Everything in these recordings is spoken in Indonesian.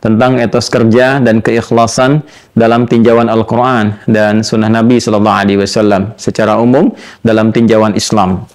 tentang etos kerja dan keikhlasan dalam tinjauan Al-Quran dan Sunnah Nabi SAW secara umum dalam tinjauan Islam.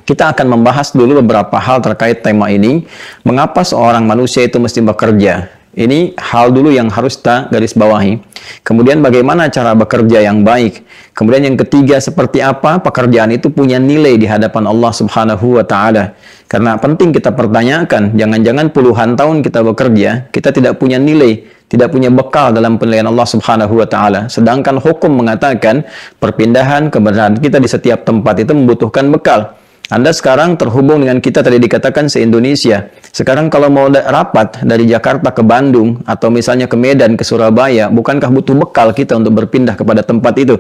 Kita akan membahas dulu beberapa hal terkait tema ini. Mengapa seorang manusia itu mesti bekerja? Ini hal dulu yang harus kita garis bawahi. Kemudian bagaimana cara bekerja yang baik. Kemudian yang ketiga, seperti apa pekerjaan itu punya nilai di hadapan Allah Subhanahu wa Ta'ala. Karena penting kita pertanyakan, jangan-jangan puluhan tahun kita bekerja, kita tidak punya nilai, tidak punya bekal dalam penilaian Allah Subhanahu wa Ta'ala. Sedangkan hukum mengatakan perpindahan keberadaan kita di setiap tempat itu membutuhkan bekal. Anda sekarang terhubung dengan kita, tadi dikatakan se-Indonesia. Sekarang kalau mau rapat dari Jakarta ke Bandung, atau misalnya ke Medan, ke Surabaya, bukankah butuh bekal kita untuk berpindah kepada tempat itu?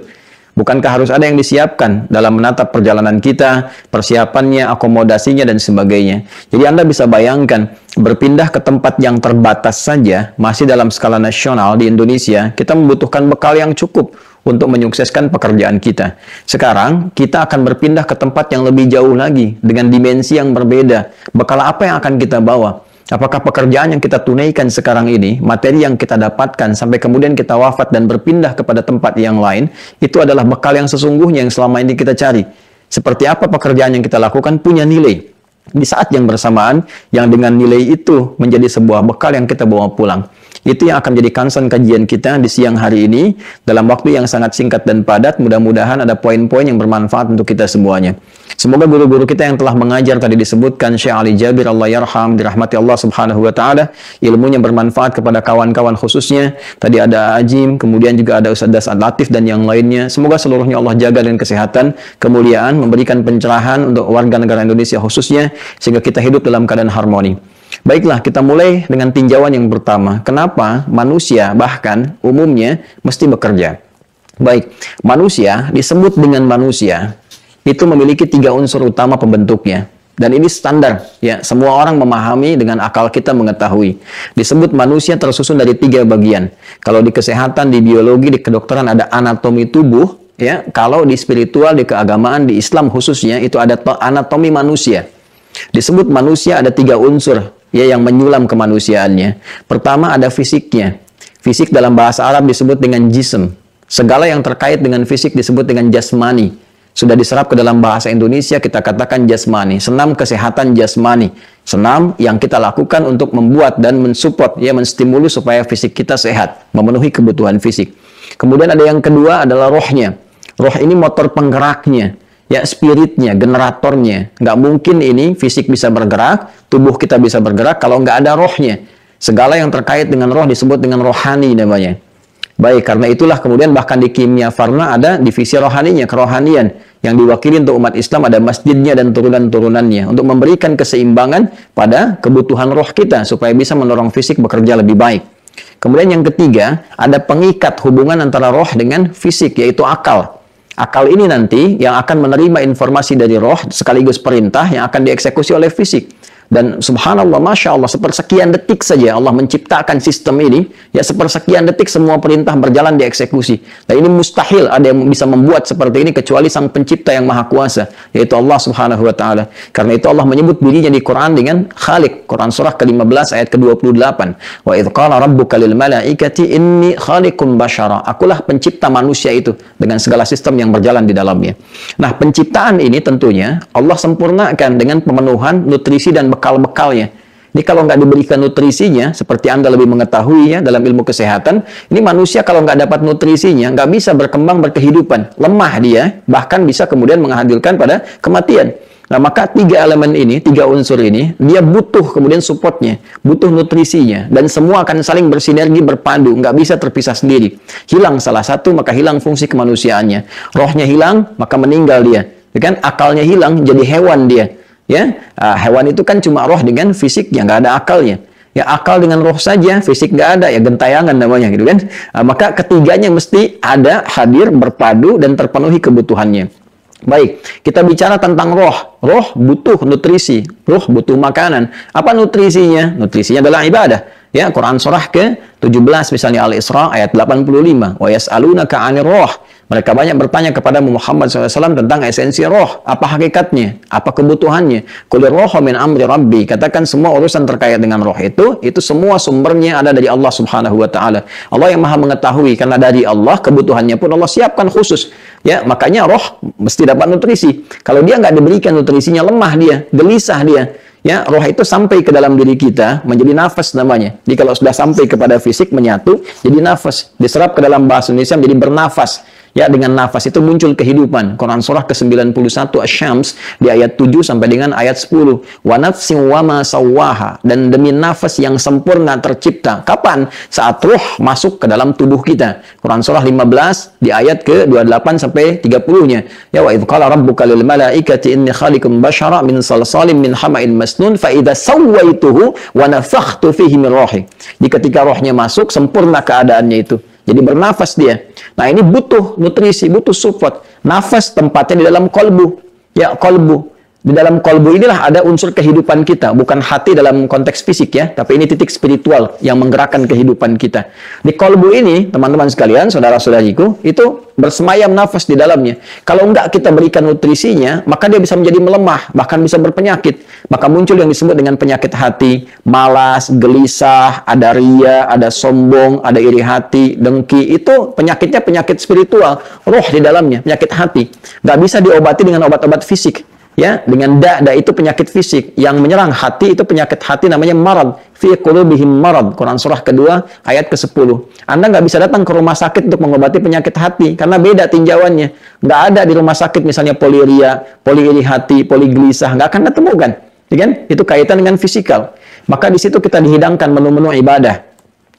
Bukankah harus ada yang disiapkan dalam menatap perjalanan kita, persiapannya, akomodasinya, dan sebagainya? Jadi Anda bisa bayangkan, berpindah ke tempat yang terbatas saja, masih dalam skala nasional di Indonesia, kita membutuhkan bekal yang cukup untuk menyukseskan pekerjaan kita. Sekarang, kita akan berpindah ke tempat yang lebih jauh lagi, dengan dimensi yang berbeda. Bekal apa yang akan kita bawa? Apakah pekerjaan yang kita tunaikan sekarang ini, materi yang kita dapatkan, sampai kemudian kita wafat dan berpindah kepada tempat yang lain, itu adalah bekal yang sesungguhnya yang selama ini kita cari. Seperti apa pekerjaan yang kita lakukan punya nilai. Di saat yang bersamaan, yang dengan nilai itu menjadi sebuah bekal yang kita bawa pulang. Itu yang akan jadi concern kajian kita di siang hari ini, dalam waktu yang sangat singkat dan padat. Mudah-mudahan ada poin-poin yang bermanfaat untuk kita semuanya. Semoga guru-guru kita yang telah mengajar tadi disebutkan, Syekh Ali Jabir, Allah yarham, dirahmati Allah Subhanahu wa Ta'ala, ilmunya bermanfaat kepada kawan-kawan khususnya. Tadi ada Ajim, kemudian juga ada Ustaz Dasad Latif dan yang lainnya. Semoga seluruhnya Allah jaga dengan kesehatan, kemuliaan, memberikan pencerahan untuk warga negara Indonesia khususnya, sehingga kita hidup dalam keadaan harmoni. Baiklah, kita mulai dengan tinjauan yang pertama. Kenapa manusia bahkan umumnya mesti bekerja? Baik, manusia disebut dengan manusia itu memiliki 3 unsur utama pembentuknya. Dan ini standar, ya, semua orang memahami, dengan akal kita mengetahui. Disebut manusia tersusun dari 3 bagian. Kalau di kesehatan, di biologi, di kedokteran ada anatomi tubuh, ya. Kalau di spiritual, di keagamaan, di Islam khususnya itu ada anatomi manusia. Disebut manusia ada 3 unsur, ya, yang menyulam kemanusiaannya. Pertama ada fisiknya. Fisik dalam bahasa Arab disebut dengan jism. Segala yang terkait dengan fisik disebut dengan jasmani. Sudah diserap ke dalam bahasa Indonesia, kita katakan jasmani. Senam kesehatan jasmani. Senam yang kita lakukan untuk membuat dan mensupport, ya, menstimulus supaya fisik kita sehat, memenuhi kebutuhan fisik. Kemudian ada yang kedua adalah rohnya. Roh ini motor penggeraknya, ya, spiritnya, generatornya. Nggak mungkin ini fisik bisa bergerak, tubuh kita bisa bergerak kalau nggak ada rohnya. Segala yang terkait dengan roh disebut dengan rohani namanya. Baik, karena itulah kemudian bahkan di kimia farma ada divisi rohaninya, kerohanian, yang diwakili untuk umat Islam, ada masjidnya dan turunan-turunannya, untuk memberikan keseimbangan pada kebutuhan roh kita, supaya bisa mendorong fisik bekerja lebih baik. Kemudian yang ketiga, ada pengikat hubungan antara roh dengan fisik, yaitu akal. Akal ini nanti yang akan menerima informasi dari roh sekaligus perintah yang akan dieksekusi oleh fisik. Dan subhanallah, masya Allah, sepersekian detik saja Allah menciptakan sistem ini, ya, sepersekian detik semua perintah berjalan dieksekusi. Dan ini mustahil ada yang bisa membuat seperti ini kecuali sang pencipta yang maha kuasa, yaitu Allah Subhanahu wa Ta'ala. Karena itu Allah menyebut dirinya di Quran dengan Khaliq. Quran surah ke-15 ayat ke-28. Wa idh qala rabbuka lil malaikati inni khaliqun basyara. Akulah pencipta manusia itu dengan segala sistem yang berjalan di dalamnya. Nah, penciptaan ini tentunya Allah sempurnakan dengan pemenuhan nutrisi dan bekal-bekalnya. Ini kalau nggak diberikan nutrisinya, seperti Anda lebih mengetahui, ya, dalam ilmu kesehatan, ini manusia kalau nggak dapat nutrisinya, nggak bisa berkembang berkehidupan. Lemah dia, bahkan bisa kemudian menghadirkan pada kematian. Nah, maka 3 elemen ini, 3 unsur ini, dia butuh kemudian supportnya, butuh nutrisinya, dan semua akan saling bersinergi, berpadu, nggak bisa terpisah sendiri. Hilang salah satu, maka hilang fungsi kemanusiaannya. Rohnya hilang, maka meninggal dia. Kan? Akalnya hilang, jadi hewan dia. Ya, hewan itu kan cuma roh dengan fisik yang nggak ada akalnya. Ya, akal dengan roh saja, fisik nggak ada, ya gentayangan namanya, gitu kan. Maka ketiganya mesti ada, hadir, berpadu, dan terpenuhi kebutuhannya. Baik, kita bicara tentang roh. Roh butuh nutrisi, roh butuh makanan. Apa nutrisinya? Nutrisinya adalah ibadah. Ya, Quran surah ke-17 misalnya Al-Isra ayat 85. Wa yas'alunaka 'anir roh. Mereka banyak bertanya kepada Muhammad SAW tentang esensi roh, apa hakikatnya, apa kebutuhannya. Qul rohu min amri rabbi, katakan semua urusan terkait dengan roh itu semua sumbernya ada dari Allah Subhanahu wa taala. Allah yang Maha mengetahui, karena dari Allah kebutuhannya pun Allah siapkan khusus. Ya, makanya roh mesti dapat nutrisi. Kalau dia nggak diberikan nutrisinya, lemah dia, gelisah dia. Ya, roh itu sampai ke dalam diri kita menjadi nafas namanya. Jadi kalau sudah sampai kepada fisik menyatu, jadi nafas. Diserap ke dalam bahasa Indonesia menjadi bernafas. Ya, dengan nafas itu muncul kehidupan. Quran surah ke-91 Asy-Syams di ayat 7 sampai dengan ayat 10. Wa nafsin wa ma sawwaha, dan demi nafas yang sempurna tercipta. Kapan? Saat ruh masuk ke dalam tubuh kita. Quran surah 15 di ayat ke-28 sampai 30-nya. Ya, wa idz qala rabbuka lil malaikati inni khaliqum basyara min salsalin min hama'in masnun fa idza sawaituhu wa nafakhtu fihi min ruhi. Di ketika rohnya masuk, sempurna keadaannya itu. Jadi bernafas dia. Nah, ini butuh nutrisi, butuh support. Nafas tempatnya di dalam kolbu. Ya, kolbu. Di dalam kolbu inilah ada unsur kehidupan kita. Bukan hati dalam konteks fisik ya. Tapi ini titik spiritual yang menggerakkan kehidupan kita. Di kolbu ini, teman-teman sekalian, saudara-saudariku, itu bersemayam nafas di dalamnya. Kalau enggak kita berikan nutrisinya, maka dia bisa menjadi melemah. Bahkan bisa berpenyakit. Maka muncul yang disebut dengan penyakit hati. Malas, gelisah, ada ria, ada sombong, ada iri hati, dengki. Itu penyakitnya penyakit spiritual. Roh di dalamnya, penyakit hati. Nggak bisa diobati dengan obat-obat fisik. Ya, dengan itu penyakit fisik yang menyerang hati, itu penyakit hati namanya marad. Fi qulubihim marad. Quran surah kedua ayat ke-10. Anda nggak bisa datang ke rumah sakit untuk mengobati penyakit hati karena beda tinjauannya. Nggak ada di rumah sakit misalnya poliria, poli iri hati, poli gelisah, nggak akan ditemukan. Ya kan? Itu kaitan dengan fisikal. Maka di situ kita dihidangkan menu-menu ibadah.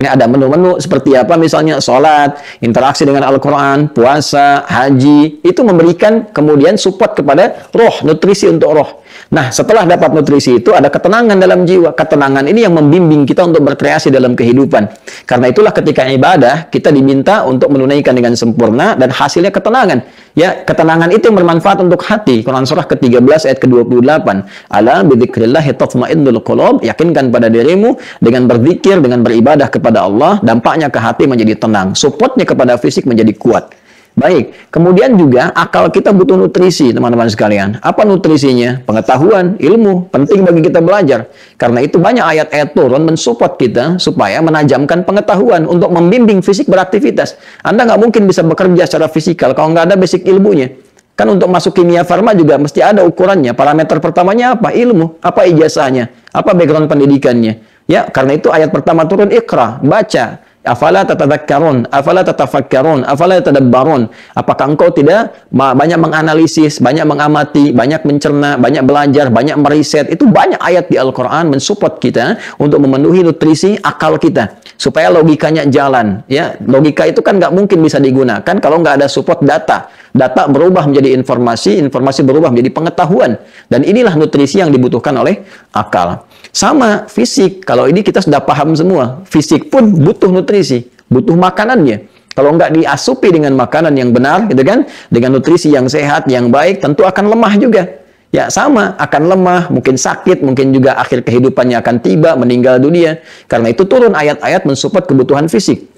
Ini ada menu-menu seperti apa, misalnya sholat, interaksi dengan Al-Quran, puasa, haji, itu memberikan kemudian support kepada roh, nutrisi untuk roh. Nah, setelah dapat nutrisi itu ada ketenangan dalam jiwa. Ketenangan ini yang membimbing kita untuk berkreasi dalam kehidupan. Karena itulah ketika ibadah, kita diminta untuk menunaikan dengan sempurna dan hasilnya ketenangan. Ya, ketenangan itu yang bermanfaat untuk hati. Quran surah ke-13 ayat ke-28. Ala bidzikrillahi tatma'innul qulub, yakinkan pada dirimu dengan berzikir, dengan beribadah kepada Allah, dampaknya ke hati menjadi tenang. Supportnya kepada fisik menjadi kuat. Baik, kemudian juga akal kita butuh nutrisi, teman-teman sekalian. Apa nutrisinya? Pengetahuan, ilmu, penting bagi kita belajar. Karena itu banyak ayat-ayat turun mensupport kita supaya menajamkan pengetahuan untuk membimbing fisik beraktivitas. Anda nggak mungkin bisa bekerja secara fisikal kalau nggak ada basic ilmunya. Kan untuk masuk kimia farma juga mesti ada ukurannya. Parameter pertamanya apa? Ilmu. Apa ijazahnya? Apa background pendidikannya? Ya, karena itu ayat pertama turun, Iqra, baca. Afala tatadzakkarun, afala tatafakkarun, afala tadabbarun. Apakah engkau tidak banyak menganalisis, banyak mengamati, banyak mencerna, banyak belajar, banyak meriset? Itu banyak ayat di Al-Quran mensupport kita untuk memenuhi nutrisi akal kita supaya logikanya jalan. Ya, logika itu kan nggak mungkin bisa digunakan kalau nggak ada support data. Data berubah menjadi informasi, informasi berubah menjadi pengetahuan. Dan inilah nutrisi yang dibutuhkan oleh akal. Sama fisik, kalau ini kita sudah paham semua. Fisik pun butuh nutrisi, butuh makanannya. Kalau nggak diasupi dengan makanan yang benar, gitu kan, dengan nutrisi yang sehat, yang baik, tentu akan lemah juga. Ya sama, akan lemah, mungkin sakit, mungkin juga akhir kehidupannya akan tiba, meninggal dunia. Karena itu turun ayat-ayat mensupport kebutuhan fisik.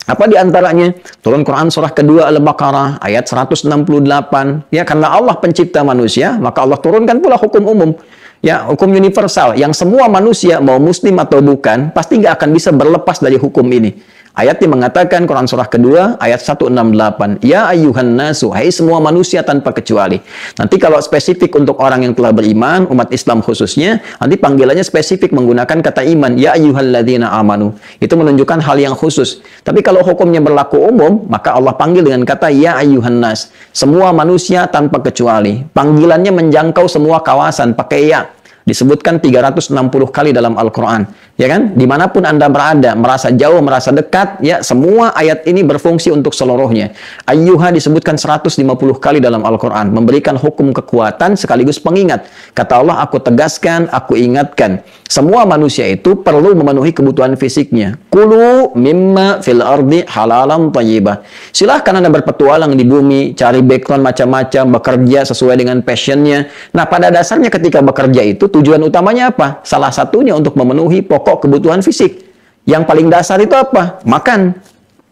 Apa di antaranya? Turun Quran surah kedua Al-Baqarah ayat 168. Ya, karena Allah pencipta manusia, maka Allah turunkan pula hukum umum. Ya, hukum universal yang semua manusia mau muslim atau bukan pasti nggak akan bisa berlepas dari hukum ini. Ayatnya mengatakan, Quran surah kedua ayat 168, ya ayyuhan nasu, hai semua manusia tanpa kecuali. Nanti kalau spesifik untuk orang yang telah beriman, umat Islam khususnya, nanti panggilannya spesifik menggunakan kata iman, ya ayyuhalladzina amanu. Itu menunjukkan hal yang khusus. Tapi kalau hukumnya berlaku umum, maka Allah panggil dengan kata ya ayyuhan nas, semua manusia tanpa kecuali. Panggilannya menjangkau semua kawasan, pakai ya. Disebutkan 360 kali dalam Al-Quran. Ya kan? Dimanapun Anda berada, merasa jauh, merasa dekat, ya semua ayat ini berfungsi untuk seluruhnya. Ayyuha disebutkan 150 kali dalam Al-Quran. Memberikan hukum kekuatan sekaligus pengingat. Kata Allah, aku tegaskan, aku ingatkan. Semua manusia itu perlu memenuhi kebutuhan fisiknya. Kulu mimma fil ardi halalan thayyibah. Silahkan Anda berpetualang di bumi, cari background macam-macam, bekerja sesuai dengan passionnya. Nah, pada dasarnya ketika bekerja itu, tujuan utamanya apa? Salah satunya untuk memenuhi pokok kebutuhan fisik. Yang paling dasar itu apa? Makan.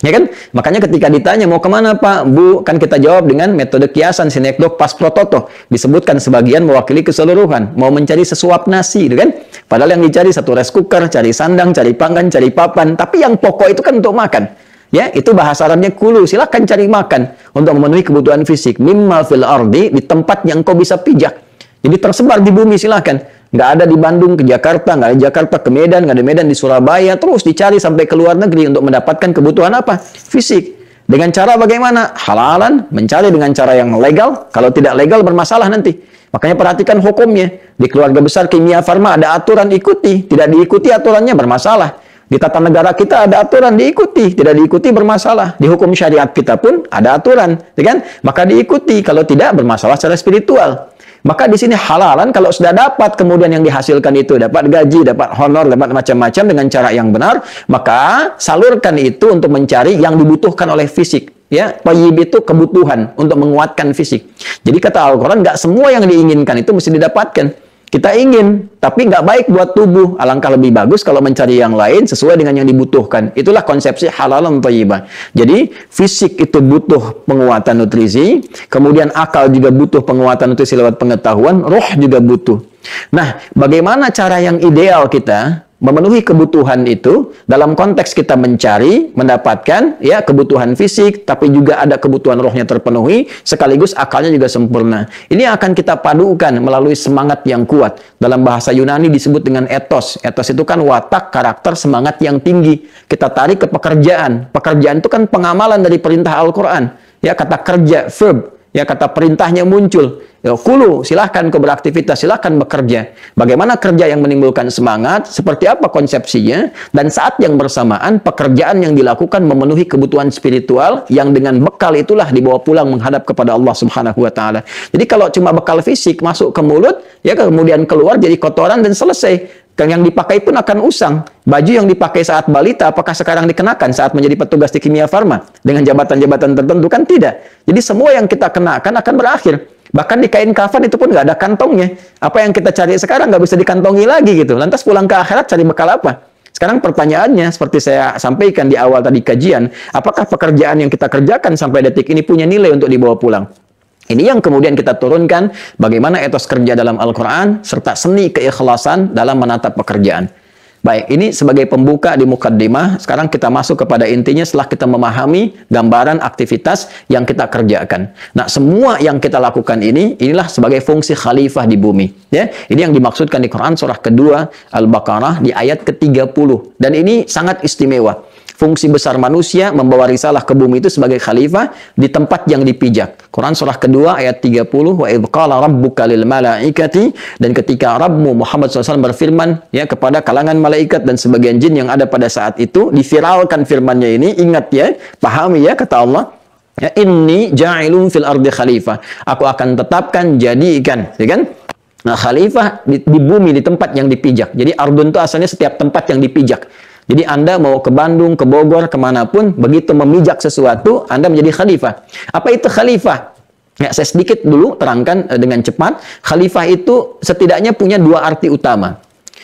Ya kan? Makanya ketika ditanya mau kemana Pak, Bu, kan kita jawab dengan metode kiasan sinekdok pas prototo. Disebutkan sebagian mewakili keseluruhan. Mau mencari sesuap nasi, gitu kan? Padahal yang dicari satu rice cooker, cari sandang, cari panggan, cari papan. Tapi yang pokok itu kan untuk makan. Ya, itu bahasa Arabnya kulu. Silakan cari makan untuk memenuhi kebutuhan fisik. Mimma fil ardi, di tempat yang kau bisa pijak. Jadi tersebar di bumi, silakan. Nggak ada di Bandung ke Jakarta, nggak ada di Jakarta ke Medan, nggak ada di Medan di Surabaya, terus dicari sampai ke luar negeri untuk mendapatkan kebutuhan apa? Fisik. Dengan cara bagaimana? Halalan, mencari dengan cara yang legal, kalau tidak legal bermasalah nanti. Makanya perhatikan hukumnya. Di keluarga besar Kimia Farma ada aturan ikuti, tidak diikuti aturannya bermasalah. Di tata negara kita ada aturan diikuti, tidak diikuti bermasalah. Di hukum syariat kita pun ada aturan, kan? Maka diikuti, kalau tidak bermasalah secara spiritual. Maka di sini halalan kalau sudah dapat kemudian yang dihasilkan itu dapat gaji, dapat honor, dapat macam-macam dengan cara yang benar, maka salurkan itu untuk mencari yang dibutuhkan oleh fisik. Ya, thayyib itu kebutuhan untuk menguatkan fisik. Jadi kata Al-Quran, nggak semua yang diinginkan itu mesti didapatkan. Kita ingin, tapi nggak baik buat tubuh. Alangkah lebih bagus kalau mencari yang lain sesuai dengan yang dibutuhkan. Itulah konsepsi halalan thayyibah. Jadi, fisik itu butuh penguatan nutrisi, kemudian akal juga butuh penguatan nutrisi lewat pengetahuan, roh juga butuh. Nah, bagaimana cara yang ideal kita memenuhi kebutuhan itu dalam konteks kita mencari, mendapatkan ya kebutuhan fisik, tapi juga ada kebutuhan rohnya terpenuhi, sekaligus akalnya juga sempurna. Ini akan kita padukan melalui semangat yang kuat. Dalam bahasa Yunani disebut dengan ethos. Ethos itu kan watak, karakter, semangat yang tinggi. Kita tarik ke pekerjaan. Pekerjaan itu kan pengamalan dari perintah Al-Quran. Ya, kata kerja, verb. Ya, kata perintahnya muncul. Ya, kulu, silahkan kau beraktivitas, silahkan bekerja. Bagaimana kerja yang menimbulkan semangat, seperti apa konsepsinya, dan saat yang bersamaan, pekerjaan yang dilakukan memenuhi kebutuhan spiritual, yang dengan bekal itulah dibawa pulang menghadap kepada Allah Subhanahu wa Ta'ala. Jadi kalau cuma bekal fisik masuk ke mulut, ya kemudian keluar jadi kotoran dan selesai. Yang dipakai pun akan usang. Baju yang dipakai saat balita, apakah sekarang dikenakan saat menjadi petugas di Kimia Farma? Dengan jabatan-jabatan tertentu kan tidak. Jadi semua yang kita kenakan akan berakhir. Bahkan di kain kafan itu pun nggak ada kantongnya. Apa yang kita cari sekarang nggak bisa dikantongi lagi gitu. Lantas pulang ke akhirat cari bekal apa? Sekarang pertanyaannya, seperti saya sampaikan di awal tadi kajian, apakah pekerjaan yang kita kerjakan sampai detik ini punya nilai untuk dibawa pulang? Ini yang kemudian kita turunkan bagaimana etos kerja dalam Al-Quran serta seni keikhlasan dalam menatap pekerjaan. Baik, ini sebagai pembuka di mukaddimah. Sekarang kita masuk kepada intinya setelah kita memahami gambaran aktivitas yang kita kerjakan. Nah, semua yang kita lakukan inilah sebagai fungsi khalifah di bumi. Ya, ini yang dimaksudkan di Quran surah kedua Al-Baqarah di ayat ke-30. Dan ini sangat istimewa. Fungsi besar manusia membawa risalah ke bumi itu sebagai khalifah di tempat yang dipijak. Quran surah kedua ayat 30, wa idh qala rabbuka lil malaikati, dan ketika Rabbmu Muhammad SAW berfirman ya kepada kalangan malaikat dan sebagian jin yang ada pada saat itu, diviralkan firmannya ini, ingat ya, pahami ya kata Allah. Ya, inni ja'ilun fil ardi khalifah. Aku akan tetapkan, jadikan, ya kan? Nah, khalifah di bumi, di tempat yang dipijak. Jadi ardun itu asalnya setiap tempat yang dipijak. Jadi Anda mau ke Bandung, ke Bogor, kemanapun, begitu memijak sesuatu, Anda menjadi khalifah. Apa itu khalifah? Ya, saya sedikit dulu terangkan dengan cepat. Khalifah itu setidaknya punya dua arti utama.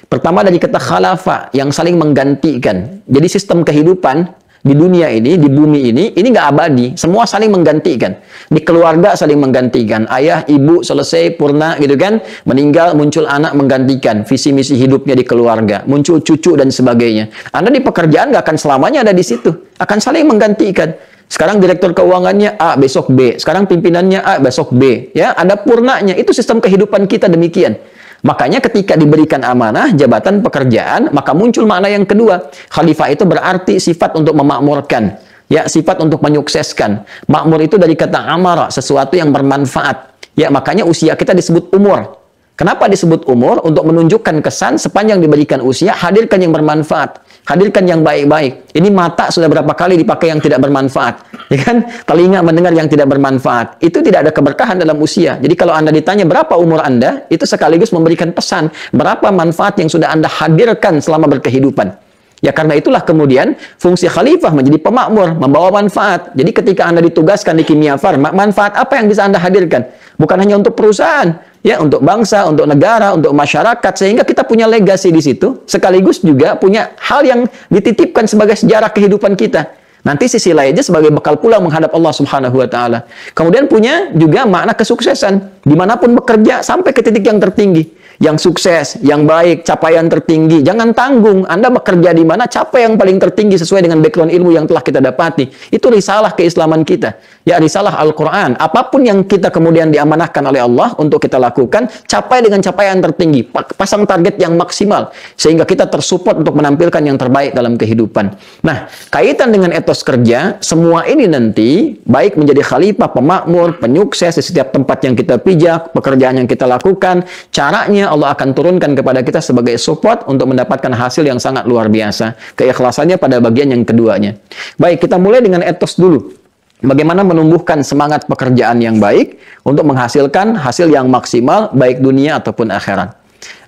Pertama dari kata khalafa, yang saling menggantikan. Jadi sistem kehidupan di dunia ini, di bumi ini nggak abadi. Semua saling menggantikan. Di keluarga saling menggantikan. Ayah, ibu, selesai, purna gitu kan. Meninggal, muncul anak menggantikan. Visi misi hidupnya di keluarga. Muncul cucu dan sebagainya. Anda di pekerjaan nggak akan selamanya ada di situ. Akan saling menggantikan. Sekarang direktur keuangannya A, besok B. Sekarang pimpinannya A, besok B. Ya, ada purnanya. Itu sistem kehidupan kita demikian. Makanya ketika diberikan amanah, jabatan pekerjaan, maka muncul makna yang kedua. Khalifah itu berarti sifat untuk memakmurkan. Ya, sifat untuk menyukseskan. Makmur itu dari kata amara, sesuatu yang bermanfaat. Ya, makanya usia kita disebut umur. Kenapa disebut umur? Untuk menunjukkan kesan sepanjang diberikan usia, hadirkan yang bermanfaat. Hadirkan yang baik-baik. Ini mata sudah berapa kali dipakai yang tidak bermanfaat. Ya kan? Telinga mendengar yang tidak bermanfaat. Itu tidak ada keberkahan dalam usia. Jadi kalau Anda ditanya berapa umur Anda, itu sekaligus memberikan pesan. Berapa manfaat yang sudah Anda hadirkan selama berkehidupan. Ya karena itulah kemudian fungsi khalifah menjadi pemakmur, membawa manfaat. Jadi ketika Anda ditugaskan di Kimia Farma, manfaat apa yang bisa Anda hadirkan? Bukan hanya untuk perusahaan, ya untuk bangsa, untuk negara, untuk masyarakat, sehingga kita punya legasi di situ, sekaligus juga punya hal yang dititipkan sebagai sejarah kehidupan kita. Nanti sisi lainnya sebagai bekal pula menghadap Allah Subhanahu wa taala. Kemudian punya juga makna kesuksesan. Dimanapun bekerja sampai ke titik yang tertinggi. Yang sukses, yang baik, capaian tertinggi. Jangan tanggung. Anda bekerja di mana, capai yang paling tertinggi sesuai dengan background ilmu yang telah kita dapati. Itu risalah keislaman kita. Ya, risalah Al-Quran. Apapun yang kita kemudian diamanahkan oleh Allah untuk kita lakukan, capai dengan capaian tertinggi. Pasang target yang maksimal. Sehingga kita tersupport untuk menampilkan yang terbaik dalam kehidupan. Nah, kaitan dengan etos kerja, semua ini nanti, baik menjadi khalifah, pemakmur, penyukses di setiap tempat yang kita pijak, pekerjaan yang kita lakukan, caranya Allah akan turunkan kepada kita sebagai support untuk mendapatkan hasil yang sangat luar biasa. Keikhlasannya pada bagian yang keduanya. Baik, kita mulai dengan etos dulu. Bagaimana menumbuhkan semangat pekerjaan yang baik untuk menghasilkan hasil yang maksimal, baik dunia ataupun akhirat.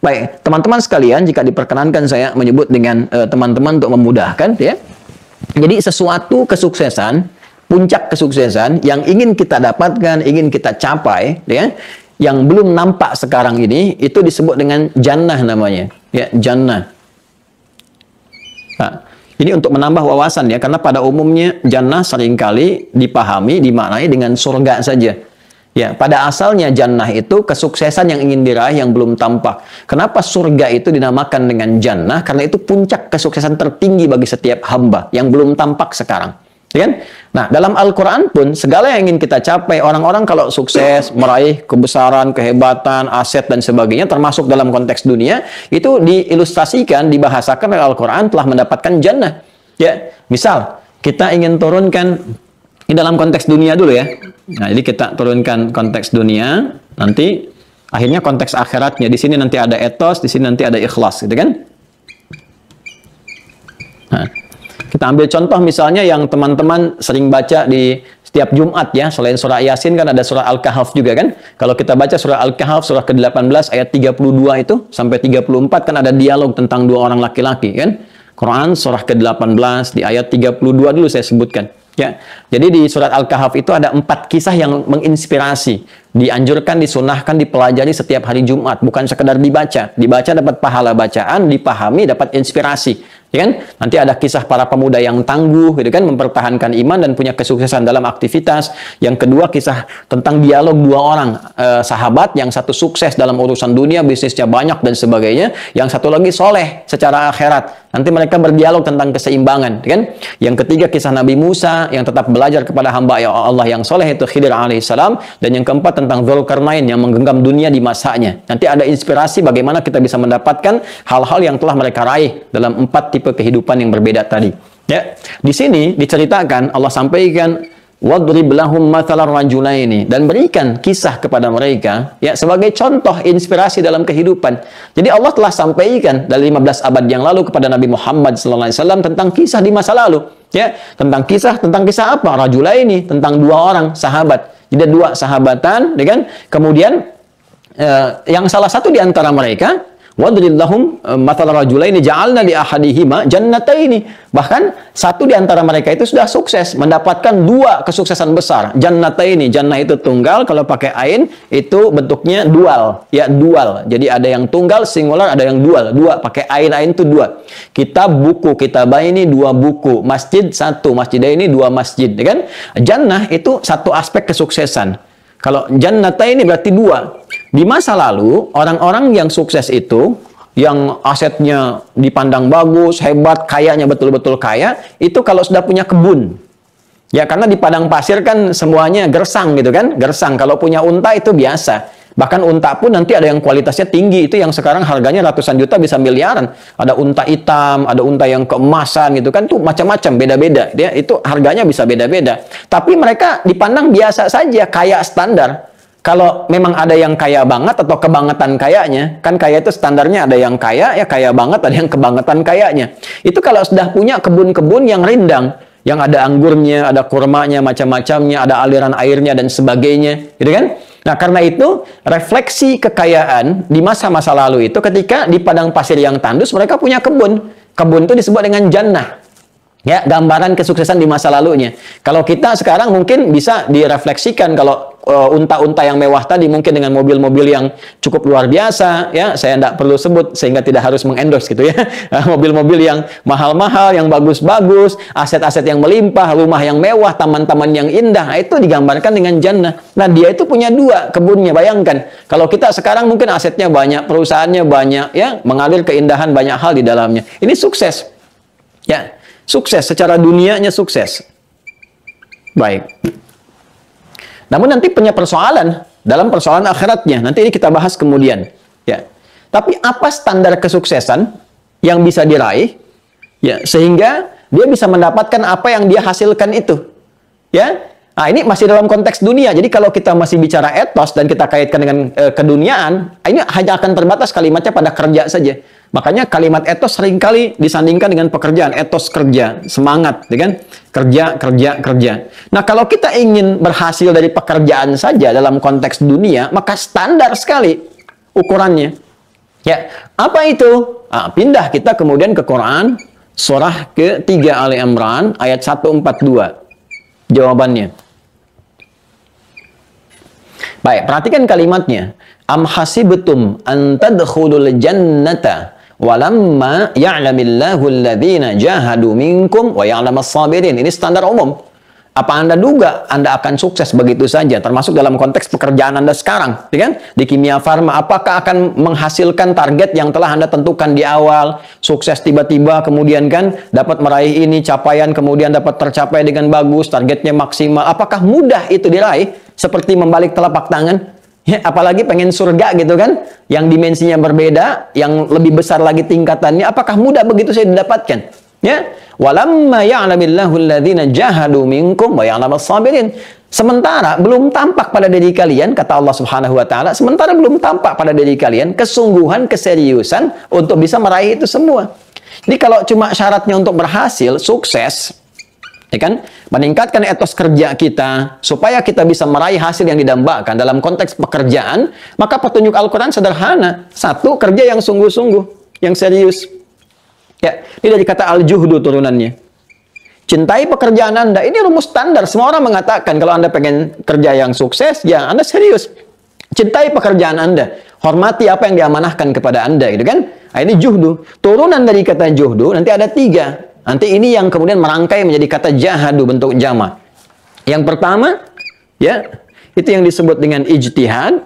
Baik, teman-teman sekalian, jika diperkenankan saya menyebut dengan teman-teman untuk memudahkan, ya. Jadi sesuatu kesuksesan, puncak kesuksesan yang ingin kita dapatkan, ingin kita capai, ya, yang belum nampak sekarang ini, itu disebut dengan jannah namanya. Ya, jannah. Nah, ini untuk menambah wawasan ya, karena pada umumnya jannah seringkali dipahami, dimaknai dengan surga saja. Ya, pada asalnya jannah itu kesuksesan yang ingin diraih yang belum tampak. Kenapa surga itu dinamakan dengan jannah? Karena itu puncak kesuksesan tertinggi bagi setiap hamba yang belum tampak sekarang. Ya kan? Nah, dalam Al-Quran pun, segala yang ingin kita capai, orang-orang kalau sukses, meraih kebesaran, kehebatan, aset, dan sebagainya, termasuk dalam konteks dunia, itu diilustrasikan, dibahasakan oleh Al-Quran telah mendapatkan jannah. Ya, misal, kita ingin turunkan, ini dalam konteks dunia dulu ya. Nah, jadi kita turunkan konteks dunia, nanti akhirnya konteks akhiratnya. Di sini nanti ada etos, di sini nanti ada ikhlas, gitu kan? Nah, kita ambil contoh misalnya yang teman-teman sering baca di setiap Jumat ya, selain surah Yasin kan ada surah Al-Kahf juga kan. Kalau kita baca surah Al-Kahf surah ke-18 ayat 32 itu sampai 34 kan ada dialog tentang dua orang laki-laki kan. Quran surah ke-18 di ayat 32 dulu saya sebutkan. Ya, jadi di surat Al-Kahf itu ada 4 kisah yang menginspirasi, dianjurkan, disunahkan, dipelajari setiap hari Jumat, bukan sekedar dibaca. Dibaca dapat pahala bacaan, dipahami dapat inspirasi, ya kan? Nanti ada kisah para pemuda yang tangguh, gitu kan, mempertahankan iman dan punya kesuksesan dalam aktivitas. Yang kedua kisah tentang dialog dua orang sahabat, yang satu sukses dalam urusan dunia, bisnisnya banyak dan sebagainya, yang satu lagi soleh secara akhirat. Nanti mereka berdialog tentang keseimbangan, kan? Yang ketiga kisah Nabi Musa yang tetap belajar kepada hamba Allah yang soleh itu Khidir alaihissalam, dan yang keempat tentang Dzulkarnain yang menggenggam dunia di masanya. Nanti ada inspirasi bagaimana kita bisa mendapatkan hal-hal yang telah mereka raih dalam 4 tipe kehidupan yang berbeda tadi. Ya, di sini diceritakan Allah sampaikan wadrib lahum mathalar rajulaini, dan berikan kisah kepada mereka ya sebagai contoh inspirasi dalam kehidupan. Jadi Allah telah sampaikan dari 15 abad yang lalu kepada Nabi Muhammad SAW tentang kisah di masa lalu ya, tentang kisah apa? Rajulaini, tentang dua orang sahabat. Jadi dua sahabatan, ya kan? Kemudian yang salah satu di antara mereka wadrib lahum mathalar rajulaini ja'alna li ahadihima jannataini. Bahkan satu di antara mereka itu sudah sukses mendapatkan 2 kesuksesan besar. Jannataini, jannah itu tunggal, kalau pakai ain itu bentuknya dual, ya dual. Jadi ada yang tunggal singular, ada yang dual, 2 pakai ain itu 2. Kitab buku, kitabah ini 2 buku, masjid 1, masjidah ini 2 masjid, ya kan? Jannah itu satu aspek kesuksesan. Kalau jannata ini berarti 2. Di masa lalu, orang-orang yang sukses itu, yang asetnya dipandang bagus, hebat, kayanya betul-betul kaya, itu kalau sudah punya kebun. Ya, karena di padang pasir kan semuanya gersang gitu kan, gersang. Kalau punya unta itu biasa. Bahkan unta pun nanti ada yang kualitasnya tinggi, itu yang sekarang harganya ratusan juta bisa miliaran. Ada unta hitam, ada unta yang keemasan gitu kan, tuh macam-macam, beda-beda. Ya, itu harganya bisa beda-beda. Tapi mereka dipandang biasa saja, kaya standar. Kalau memang ada yang kaya banget atau kebangetan kayanya, kan kaya itu standarnya ada yang kaya, ya kaya banget, ada yang kebangetan kayanya. Itu kalau sudah punya kebun-kebun yang rindang, yang ada anggurnya, ada kurmanya, macam-macamnya, ada aliran airnya dan sebagainya, gitu kan? Nah, karena itu refleksi kekayaan di masa-masa lalu itu ketika di padang pasir yang tandus mereka punya kebun. Kebun itu disebut dengan jannah. Ya, gambaran kesuksesan di masa lalunya. Kalau kita sekarang mungkin bisa direfleksikan kalau unta-unta yang mewah tadi mungkin dengan mobil-mobil yang cukup luar biasa, ya saya tidak perlu sebut sehingga tidak harus mengendorse gitu ya. Mobil-mobil yang mahal-mahal, yang bagus-bagus, aset-aset yang melimpah, rumah yang mewah, taman-taman yang indah, nah, itu digambarkan dengan jannah. Nah dia itu punya 2 kebunnya, bayangkan kalau kita sekarang mungkin asetnya banyak, perusahaannya banyak, ya mengalir keindahan banyak hal di dalamnya. Ini sukses, ya sukses secara dunianya, sukses. Baik. Namun nanti punya persoalan dalam persoalan akhiratnya. Nanti ini kita bahas kemudian. Ya. Tapi apa standar kesuksesan yang bisa diraih? Ya, sehingga dia bisa mendapatkan apa yang dia hasilkan itu. Ya. Nah, ini masih dalam konteks dunia. Jadi kalau kita masih bicara etos dan kita kaitkan dengan keduniaan, ini hanya akan terbatas kalimatnya pada kerja saja. Makanya kalimat etos seringkali disandingkan dengan pekerjaan. Etos kerja, semangat, ya kan? Kerja, kerja, kerja. Nah, kalau kita ingin berhasil dari pekerjaan saja dalam konteks dunia, maka standar sekali ukurannya. Ya, apa itu? Nah, pindah kita kemudian ke Quran, surah ke-3 Ali Imran, ayat 142. Jawabannya. Baik, perhatikan kalimatnya. Am hasibtum an tadkhulul jannata walamma ya'lamillahu alladhina jahadu minkum wa ya'lamas sabirin. Ini standar umum. Apa Anda duga Anda akan sukses begitu saja, termasuk dalam konteks pekerjaan Anda sekarang, ya kan? Di kimia farma, apakah akan menghasilkan target yang telah Anda tentukan di awal, sukses tiba-tiba kemudian kan dapat meraih ini capaian, kemudian dapat tercapai dengan bagus, targetnya maksimal. Apakah mudah itu diraih seperti membalik telapak tangan? Ya, apalagi pengen surga gitu kan, yang dimensinya berbeda, yang lebih besar lagi tingkatannya, apakah mudah begitu saya didapatkan? Ya, walamma ya'lamillahu alladhina jahadu minkum wa ya'lamas sabirin. Sementara belum tampak pada diri kalian, kata Allah Subhanahu wa taala, sementara belum tampak pada diri kalian kesungguhan, keseriusan untuk bisa meraih itu semua. Jadi kalau cuma syaratnya untuk berhasil, sukses, ya kan, meningkatkan etos kerja kita supaya kita bisa meraih hasil yang didambakan dalam konteks pekerjaan, maka petunjuk Al-Quran sederhana. 1, kerja yang sungguh-sungguh, yang serius. Ya, ini dari kata al-juhdu turunannya. Cintai pekerjaan Anda. Ini rumus standar. Semua orang mengatakan kalau Anda pengen kerja yang sukses, ya Anda serius. Cintai pekerjaan Anda. Hormati apa yang diamanahkan kepada Anda, gitu kan? Nah, ini juhdu. Turunan dari kata juhdu nanti ada 3. Nanti ini yang kemudian merangkai menjadi kata jahadu, bentuk jama. Yang pertama, ya, itu yang disebut dengan ijtihad.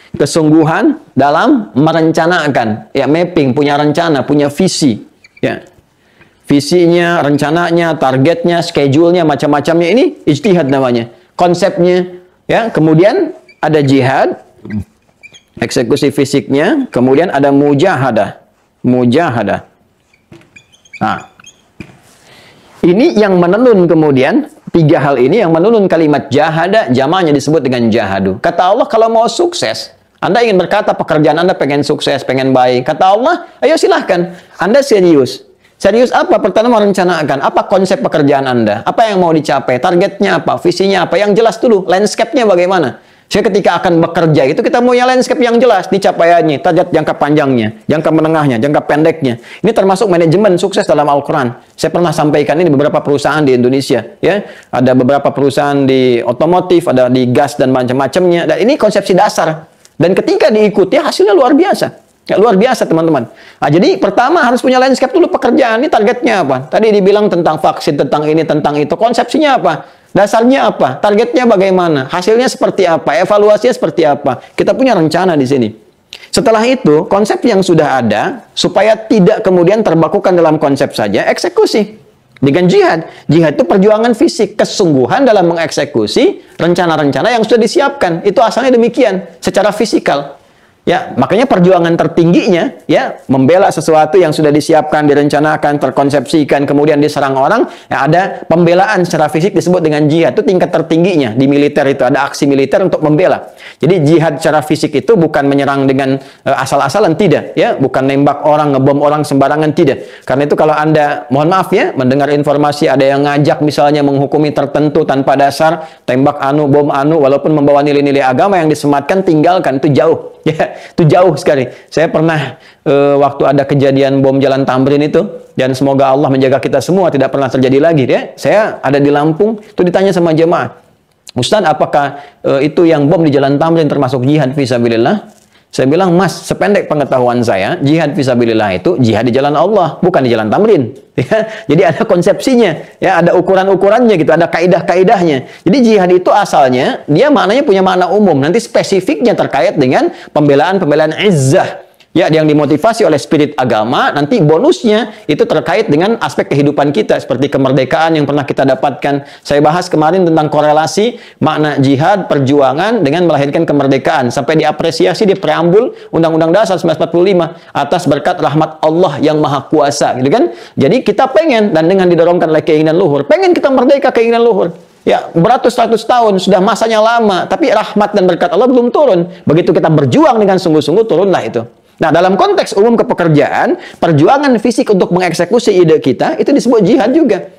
Kesungguhan dalam merencanakan, ya, mapping, punya rencana, punya visi, ya, visinya, rencananya, targetnya, schedule-nya, macam-macamnya, ini ijtihad namanya, konsepnya, ya. Kemudian ada jihad, eksekusi fisiknya, kemudian ada mujahadah. Nah, ini yang menenun kemudian 3 hal ini yang menenun kalimat jahada, jamaknya disebut dengan jahadu. Kata Allah, kalau mau sukses, Anda ingin berkata pekerjaan Anda pengen sukses, pengen baik. Kata Allah, ayo silahkan. Anda serius. Serius apa? Pertama merencanakan. Apa konsep pekerjaan Anda? Apa yang mau dicapai? Targetnya apa? Visinya apa? Yang jelas dulu. Landscape-nya bagaimana? Jadi ketika akan bekerja itu kita punya landscape yang jelas. Dicapaiannya, target jangka panjangnya, jangka menengahnya, jangka pendeknya. Ini termasuk manajemen sukses dalam Al-Quran. Saya pernah sampaikan ini di beberapa perusahaan di Indonesia. Ya, ada beberapa perusahaan di otomotif, ada di gas dan macam-macamnya. Dan ini konsepsi dasar. Dan ketika diikuti hasilnya luar biasa. Ya, luar biasa teman-teman. Nah, jadi pertama harus punya landscape dulu pekerjaan. Ini targetnya apa? Tadi dibilang tentang vaksin, tentang ini, tentang itu. Konsepsinya apa? Dasarnya apa? Targetnya bagaimana? Hasilnya seperti apa? Evaluasinya seperti apa? Kita punya rencana di sini. Setelah itu, konsep yang sudah ada, supaya tidak kemudian terbakukan dalam konsep saja, eksekusi. Dengan jihad. Jihad itu perjuangan fisik, kesungguhan dalam mengeksekusi rencana-rencana yang sudah disiapkan. Itu asalnya demikian, secara fisikal. Ya, makanya perjuangan tertingginya, ya, membela sesuatu yang sudah disiapkan, direncanakan, terkonsepsikan, kemudian diserang orang, ya, ada pembelaan secara fisik disebut dengan jihad. Itu tingkat tertingginya di militer, itu ada aksi militer untuk membela. Jadi jihad secara fisik itu bukan menyerang dengan asal-asalan, tidak, ya, bukan nembak orang, ngebom orang sembarangan, tidak. Karena itu kalau Anda, mohon maaf ya, mendengar informasi ada yang ngajak misalnya menghukumi tertentu tanpa dasar, tembak anu, bom anu, walaupun membawa nilai-nilai agama yang disematkan, tinggalkan, itu jauh. Ya, itu jauh sekali. Saya pernah waktu ada kejadian bom Jalan Tamrin itu, dan semoga Allah menjaga kita semua tidak pernah terjadi lagi, ya. Saya ada di Lampung, itu ditanya sama jemaah, Ustaz, apakah itu yang bom di Jalan Tamrin termasuk jihad fisabilillah? Saya bilang, Mas, sependek pengetahuan saya, jihad fisabilillah itu jihad di jalan Allah, bukan di Jalan Tamrin. Ya, jadi ada konsepsinya, ya, ada ukuran-ukurannya gitu, ada kaidah-kaidahnya. Jadi jihad itu asalnya dia maknanya punya makna umum, nanti spesifiknya terkait dengan pembelaan-pembelaan izzah. Ya, yang dimotivasi oleh spirit agama, nanti bonusnya itu terkait dengan aspek kehidupan kita, seperti kemerdekaan yang pernah kita dapatkan. Saya bahas kemarin tentang korelasi makna jihad, perjuangan dengan melahirkan kemerdekaan. Sampai diapresiasi di preambul Undang-Undang Dasar 1945, atas berkat rahmat Allah yang Maha Kuasa, gitu kan? Jadi kita pengen, dan dengan didorongkan oleh keinginan luhur, pengen kita merdeka, keinginan luhur. Ya, beratus-ratus tahun, sudah masanya lama, tapi rahmat dan berkat Allah belum turun. Begitu kita berjuang dengan sungguh-sungguh, turunlah itu. Nah, dalam konteks umum kepekerjaan, perjuangan fisik untuk mengeksekusi ide kita, itu disebut jihad juga.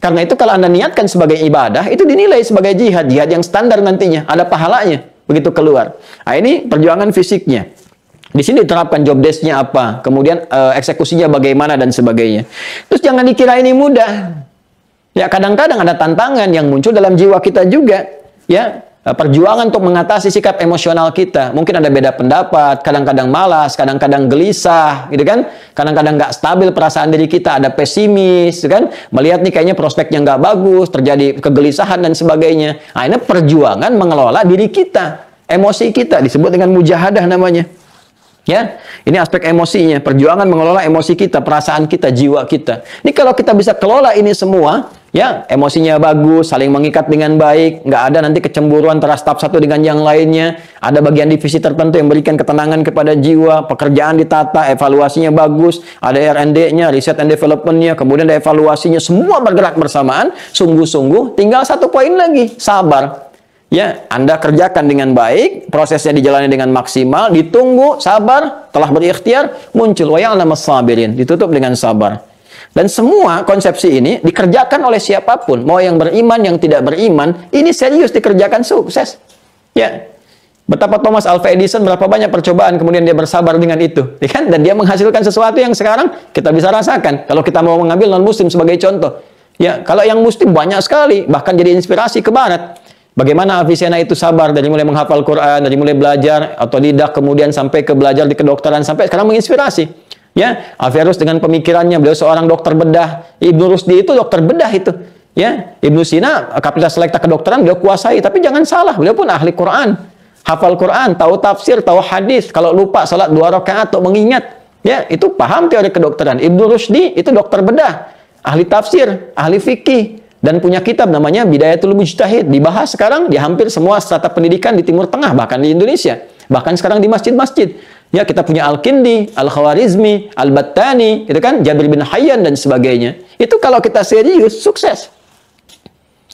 Karena itu kalau Anda niatkan sebagai ibadah, itu dinilai sebagai jihad. Jihad yang standar nantinya, ada pahalanya, begitu keluar. Nah, ini perjuangan fisiknya. Di sini diterapkan job desk-nya apa, kemudian eksekusinya bagaimana, dan sebagainya. Terus jangan dikira ini mudah. Ya, kadang-kadang ada tantangan yang muncul dalam jiwa kita juga. Ya, perjuangan untuk mengatasi sikap emosional kita. Mungkin ada beda pendapat, kadang-kadang malas, kadang-kadang gelisah, gitu kan? Kadang-kadang nggak stabil perasaan diri kita, ada pesimis, gitu kan? Melihat nih kayaknya prospeknya nggak bagus, terjadi kegelisahan dan sebagainya. Nah, ini perjuangan mengelola diri kita, emosi kita, disebut dengan mujahadah namanya. Ya, ini aspek emosinya, perjuangan mengelola emosi kita, perasaan kita, jiwa kita. Ini kalau kita bisa kelola ini semua, ya, emosinya bagus, saling mengikat dengan baik, nggak ada nanti kecemburuan antara staf satu dengan yang lainnya, ada bagian divisi tertentu yang memberikan ketenangan kepada jiwa, pekerjaan ditata, evaluasinya bagus, ada R&D-nya, research and development-nya, kemudian ada evaluasinya, semua bergerak bersamaan, sungguh-sungguh, tinggal satu poin lagi, sabar. Ya, Anda kerjakan dengan baik, prosesnya dijalani dengan maksimal, ditunggu, sabar, telah berikhtiar, muncul wa ya'lamus sabirin, ditutup dengan sabar. Dan semua konsepsi ini dikerjakan oleh siapapun, mau yang beriman, yang tidak beriman, ini serius dikerjakan sukses. Ya, betapa Thomas Alva Edison, berapa banyak percobaan, kemudian dia bersabar dengan itu, ya kan? Dan dia menghasilkan sesuatu yang sekarang kita bisa rasakan. Kalau kita mau mengambil non-muslim sebagai contoh, ya, kalau yang muslim banyak sekali, bahkan jadi inspirasi ke barat. Bagaimana Avicenna itu sabar dari mulai menghafal Quran, dari mulai belajar otodidak, kemudian sampai ke belajar di kedokteran, sampai sekarang menginspirasi. Ya, Averroes dengan pemikirannya, beliau seorang dokter bedah. Ibnu Rusdi itu dokter bedah itu. Ya, Ibnu Sina kapital selekta kedokteran beliau kuasai, tapi jangan salah, beliau pun ahli Quran, hafal Quran, tahu tafsir, tahu hadis. Kalau lupa salat 2 rakaat atau mengingat, ya, itu paham teori kedokteran. Ibnu Rusdi itu dokter bedah, ahli tafsir, ahli fikih, dan punya kitab namanya Bidayatul Mujtahid. Dibahas sekarang di hampir semua strata pendidikan di Timur Tengah, bahkan di Indonesia. Bahkan sekarang di masjid-masjid. Ya, kita punya Al-Kindi, Al-Khawarizmi, Al-Battani, itu kan, Jabir bin Hayyan, dan sebagainya. Itu kalau kita serius, sukses.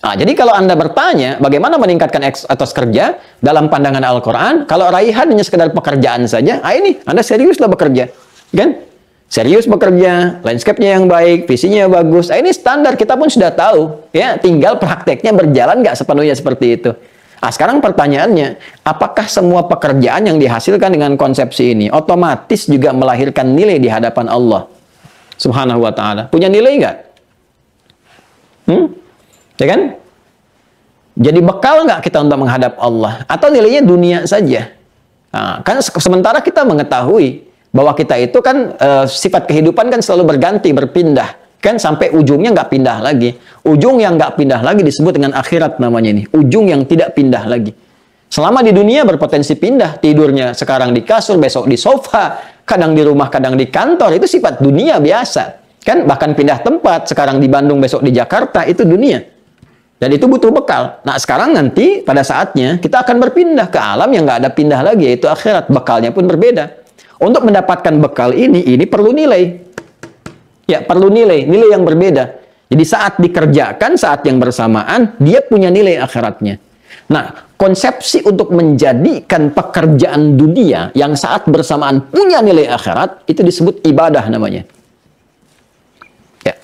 Nah, jadi kalau Anda bertanya, bagaimana meningkatkan etos kerja dalam pandangan Al-Quran, kalau raihan hanya sekedar pekerjaan saja, ini, Anda seriuslah bekerja. Kan? Serius bekerja, landscape-nya yang baik, visinya bagus. Ini standar, kita pun sudah tahu. Ya, tinggal prakteknya berjalan nggak sepenuhnya seperti itu. Nah, sekarang pertanyaannya, apakah semua pekerjaan yang dihasilkan dengan konsepsi ini otomatis juga melahirkan nilai di hadapan Allah Subhanahu wa ta'ala? Punya nilai nggak? Ya kan? Jadi bekal nggak kita untuk menghadap Allah? Atau nilainya dunia saja? Nah, kan sementara kita mengetahui bahwa kita itu kan sifat kehidupan kan selalu berganti, berpindah, kan, sampai ujungnya nggak pindah lagi. Ujung yang nggak pindah lagi disebut dengan akhirat namanya ini. Ujung yang tidak pindah lagi. Selama di dunia berpotensi pindah, tidurnya sekarang di kasur, besok di sofa, kadang di rumah, kadang di kantor, itu sifat dunia biasa. Kan, bahkan pindah tempat, sekarang di Bandung, besok di Jakarta, itu dunia. Dan itu butuh bekal. Nah, sekarang nanti pada saatnya kita akan berpindah ke alam yang nggak ada pindah lagi, yaitu akhirat. Bekalnya pun berbeda. Untuk mendapatkan bekal ini perlu nilai. Ya, perlu nilai yang berbeda. Jadi saat dikerjakan, saat yang bersamaan, dia punya nilai akhiratnya. Nah, konsepsi untuk menjadikan pekerjaan dunia yang saat bersamaan punya nilai akhirat, itu disebut ibadah namanya. Ya.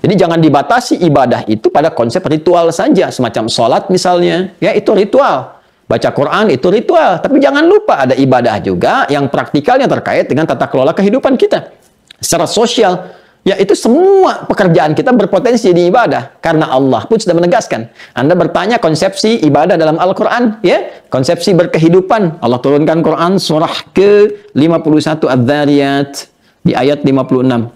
Jadi jangan dibatasi ibadah itu pada konsep ritual saja, semacam sholat misalnya, ya, itu ritual. Baca Quran itu ritual, tapi jangan lupa ada ibadah juga yang praktikalnya terkait dengan tata kelola kehidupan kita. Secara sosial, Ya, itu semua pekerjaan kita berpotensi jadi ibadah. Karena Allah pun sudah menegaskan. Anda bertanya konsepsi ibadah dalam Al-Quran, ya, konsepsi berkehidupan. Allah turunkan Quran surah ke-51 Adz-Dzariyat di ayat 56.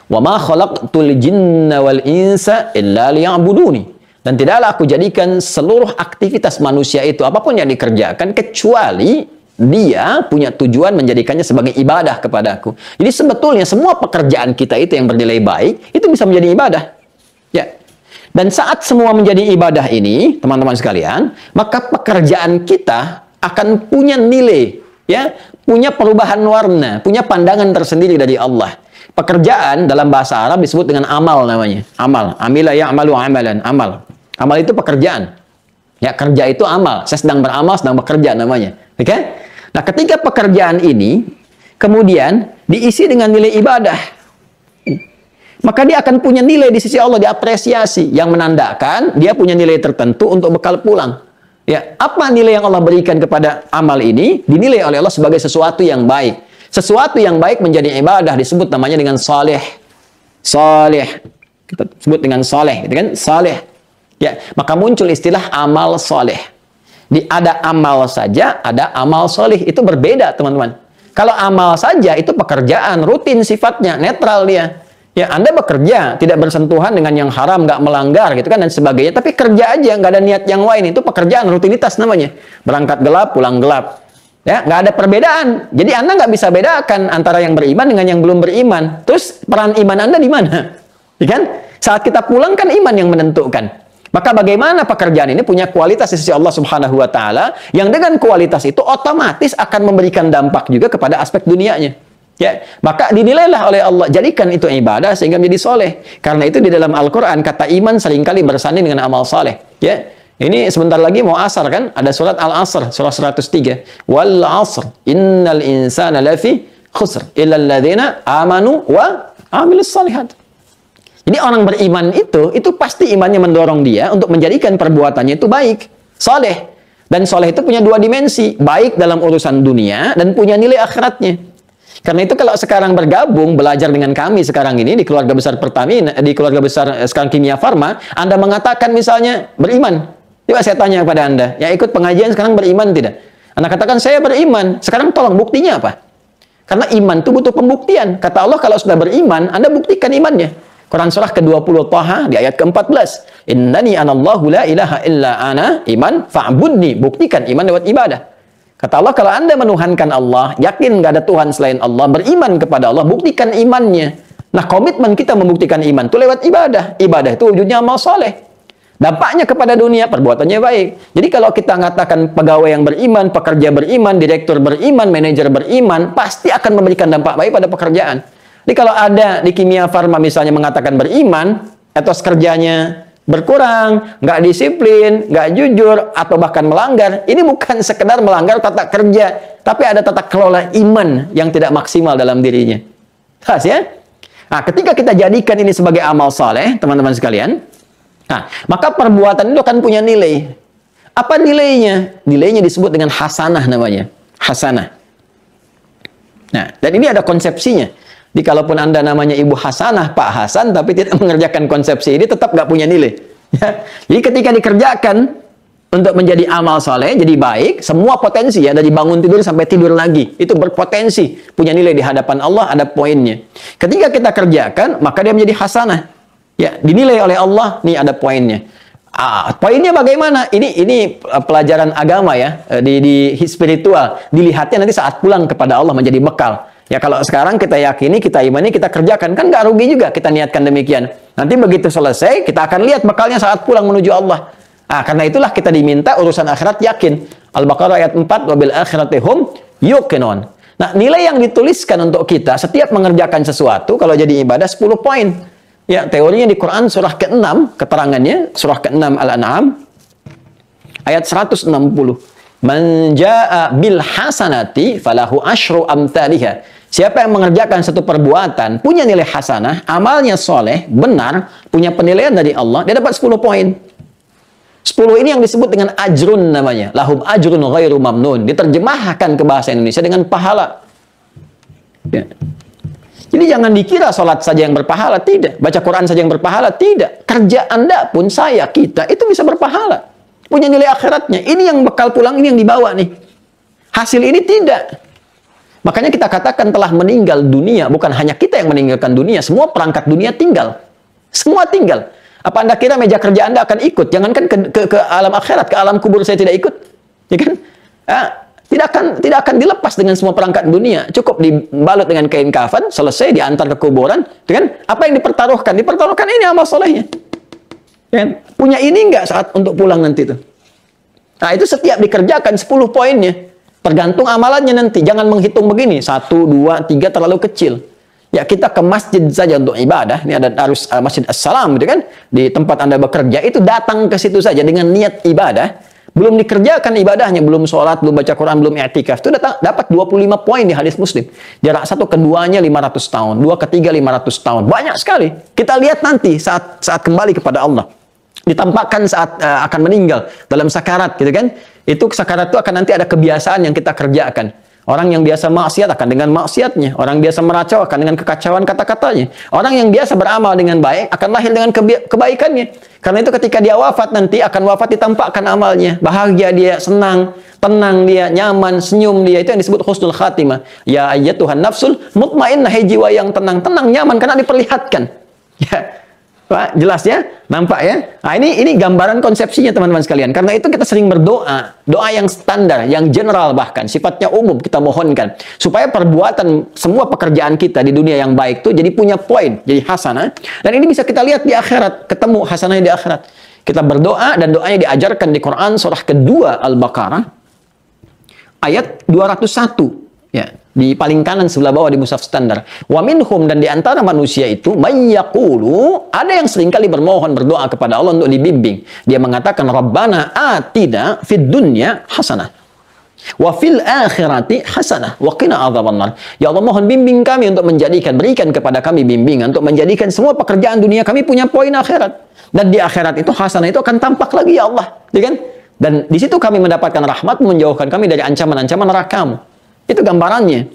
Wa ma khalaqtul jinna wal insa illa liya'buduni. Dan tidaklah aku jadikan seluruh aktivitas manusia itu, apapun yang dikerjakan, kecuali dia punya tujuan menjadikannya sebagai ibadah kepadaku. Jadi sebetulnya semua pekerjaan kita itu yang bernilai baik, itu bisa menjadi ibadah. Ya. Dan saat semua menjadi ibadah ini, teman-teman sekalian, maka pekerjaan kita akan punya nilai, ya, punya perubahan warna, punya pandangan tersendiri dari Allah. Pekerjaan dalam bahasa Arab disebut dengan amal namanya. Amal. Amila ya'malu amalan. Amal. Amal itu pekerjaan. Ya, kerja itu amal. Saya sedang beramal, sedang bekerja namanya. Oke? Okay? Nah, ketika pekerjaan ini kemudian diisi dengan nilai ibadah, maka dia akan punya nilai di sisi Allah, diapresiasi, yang menandakan dia punya nilai tertentu untuk bekal pulang. Ya, apa nilai yang Allah berikan kepada amal ini? Dinilai oleh Allah sebagai sesuatu yang baik. Sesuatu yang baik menjadi ibadah disebut namanya dengan saleh. Saleh. Kita sebut dengan saleh, gitu kan? Saleh. Ya, maka muncul istilah amal saleh. Ada amal saja, ada amal solih. Itu berbeda, teman-teman. Kalau amal saja, itu pekerjaan, rutin sifatnya, netral dia. Ya, Anda bekerja, tidak bersentuhan dengan yang haram, nggak melanggar, gitu kan, dan sebagainya. Tapi kerja aja, nggak ada niat yang lain. Itu pekerjaan, rutinitas namanya. Berangkat gelap, pulang gelap. Ya, nggak ada perbedaan. Jadi Anda nggak bisa bedakan antara yang beriman dengan yang belum beriman. Terus peran iman Anda di mana? Ya kan? Saat kita pulang kan iman yang menentukan. Maka bagaimana pekerjaan ini punya kualitas di sisi Allah Subhanahu wa taala, yang dengan kualitas itu otomatis akan memberikan dampak juga kepada aspek dunianya. Ya, maka dinilailah oleh Allah, jadikan itu ibadah sehingga menjadi soleh. Karena itu di dalam Al-Qur'an kata iman seringkali bersanding dengan amal soleh. Ya. Ini sebentar lagi mau asar kan? Ada surat Al-Asr, surah 103. Wal 'asr innal insana lafi khusr illa alladzina amanu wa 'amilus shalihat. Jadi orang beriman itu pasti imannya mendorong dia untuk menjadikan perbuatannya itu baik, soleh. Dan soleh itu punya dua dimensi, baik dalam urusan dunia dan punya nilai akhiratnya. Karena itu kalau sekarang bergabung, belajar dengan kami sekarang ini di keluarga besar Pertamina, di keluarga besar sekarang Kimia Farma, Anda mengatakan misalnya beriman. Coba saya tanya kepada Anda, yang ikut pengajian sekarang beriman tidak? Anda katakan saya beriman, sekarang tolong buktinya apa? Karena iman itu butuh pembuktian. Kata Allah kalau sudah beriman, Anda buktikan imannya. Quran surah ke-20 Taha di ayat ke-14. Innani anallahu la ilaha illa ana iman fa'budni. Buktikan iman lewat ibadah. Kata Allah, kalau Anda menuhankan Allah, yakin nggak ada Tuhan selain Allah, beriman kepada Allah, buktikan imannya. Nah, komitmen kita membuktikan iman itu lewat ibadah. Ibadah itu wujudnya amal soleh. Dampaknya kepada dunia, perbuatannya baik. Jadi kalau kita mengatakan pegawai yang beriman, pekerja beriman, direktur beriman, manajer beriman, pasti akan memberikan dampak baik pada pekerjaan. Jadi kalau ada di Kimia Farma misalnya mengatakan beriman, etos kerjanya berkurang, nggak disiplin, nggak jujur, atau bahkan melanggar, ini bukan sekedar melanggar tata kerja, tapi ada tata kelola iman yang tidak maksimal dalam dirinya. Jelas ya? Nah, ketika kita jadikan ini sebagai amal saleh, teman-teman sekalian, nah, maka perbuatan itu akan punya nilai. Apa nilainya? Nilainya disebut dengan hasanah namanya. Hasanah. Nah, dan ini ada konsepsinya. Jadi kalaupun Anda namanya Ibu Hasanah, Pak Hasan, tapi tidak mengerjakan konsepsi ini, tetap nggak punya nilai. Ya. Jadi ketika dikerjakan untuk menjadi amal soleh, jadi baik, semua potensi ya, dari bangun tidur sampai tidur lagi, itu berpotensi, punya nilai di hadapan Allah, ada poinnya. Ketika kita kerjakan, maka dia menjadi hasanah. Ya, dinilai oleh Allah, nih ada poinnya. Poinnya bagaimana? Ini pelajaran agama ya, di spiritual. Dilihatnya nanti saat pulang kepada Allah menjadi bekal. Ya kalau sekarang kita yakini, kita imani, kita kerjakan, kan nggak rugi juga kita niatkan demikian. Nanti begitu selesai, kita akan lihat bekalnya saat pulang menuju Allah. Karena itulah kita diminta urusan akhirat yakin. Al-Baqarah ayat 4, wabil akhirati hum yuqinun. Nah, nilai yang dituliskan untuk kita setiap mengerjakan sesuatu, kalau jadi ibadah 10 poin. Ya, teorinya di Quran surah ke-6, keterangannya, surah ke-6 Al-An'am, ayat 160. Man jaa'a bil hasanati falahu asyru amthaliha. Siapa yang mengerjakan satu perbuatan, punya nilai hasanah, amalnya soleh, benar, punya penilaian dari Allah, dia dapat 10 poin. 10 ini yang disebut dengan ajrun namanya. Lahum ajrun ghairu mamnun. Diterjemahkan ke bahasa Indonesia dengan pahala. Ya. Jadi jangan dikira sholat saja yang berpahala, tidak. Baca Quran saja yang berpahala, tidak. Kerja Anda pun, saya, kita, itu bisa berpahala. Punya nilai akhiratnya. Ini yang bekal pulang, ini yang dibawa nih. Hasil ini tidak. Makanya kita katakan telah meninggal dunia. Bukan hanya kita yang meninggalkan dunia. Semua perangkat dunia tinggal. Semua tinggal. Apa Anda kira meja kerja Anda akan ikut? Jangankan ke alam akhirat, ke alam kubur saya tidak ikut. Ya kan? Tidak akan dilepas dengan semua perangkat dunia. Cukup dibalut dengan kain kafan, selesai diantar ke kuburan. Ya kan? Apa yang dipertaruhkan? Dipertaruhkan ini amal solehnya. Ya kan? Punya ini enggak saat untuk pulang nanti itu? Nah, itu setiap dikerjakan 10 poinnya. Tergantung amalannya nanti. Jangan menghitung begini. 1, 2, 3 terlalu kecil. Ya, kita ke masjid saja untuk ibadah. Ini ada harus Masjid As-Salam, gitu kan? Di tempat Anda bekerja, itu datang ke situ saja dengan niat ibadah. Belum dikerjakan ibadahnya, belum sholat, belum baca Quran, belum i'tikaf. Itu dapat 25 poin di hadis Muslim. Jarak satu keduanya 500 tahun. 2 ketiga 500 tahun. Banyak sekali. Kita lihat nanti saat kembali kepada Allah. Ditampakkan saat akan meninggal dalam sakarat, gitu kan? Itu sakarat itu akan nanti ada kebiasaan yang kita kerjakan. Orang yang biasa maksiat akan dengan maksiatnya. Orang biasa meracau akan dengan kekacauan kata-katanya. Orang yang biasa beramal dengan baik akan lahir dengan kebaikannya. Karena itu ketika dia wafat nanti akan wafat ditampakkan amalnya. Bahagia dia, senang, tenang dia, nyaman, senyum dia. Itu yang disebut husnul khatimah. Ya ayyatuhan nafsul mutmainnah, jiwa yang tenang, nyaman karena diperlihatkan. Ya. Pak, jelas ya? Nampak ya? Nah, ini gambaran konsepsinya teman-teman sekalian. Karena itu kita sering berdoa. Doa yang standar, yang general bahkan. Sifatnya umum kita mohonkan. Supaya perbuatan, semua pekerjaan kita di dunia yang baik itu jadi punya poin. Jadi hasanah. Dan ini bisa kita lihat di akhirat. Ketemu hasanahnya di akhirat. Kita berdoa dan doanya diajarkan di Quran surah kedua Al-Baqarah. Ayat 201. Ya, di paling kanan sebelah bawah di mushaf standar. Wa minhum, dan di antara manusia itu may yaqulu, ada yang seringkali berdoa kepada Allah untuk dibimbing. Dia mengatakan Rabbana atina fid dunya hasanah wa fil akhirati hasanah wa qina adzabannar. Ya Allah, mohon bimbing kami untuk berikan kepada kami bimbingan untuk menjadikan semua pekerjaan dunia kami punya poin akhirat. Dan di akhirat itu hasanah itu akan tampak lagi ya Allah, ya kan? Dan di situ kami mendapatkan rahmat menjauhkan kami dari ancaman-ancaman neraka-Mu. Itu gambarannya.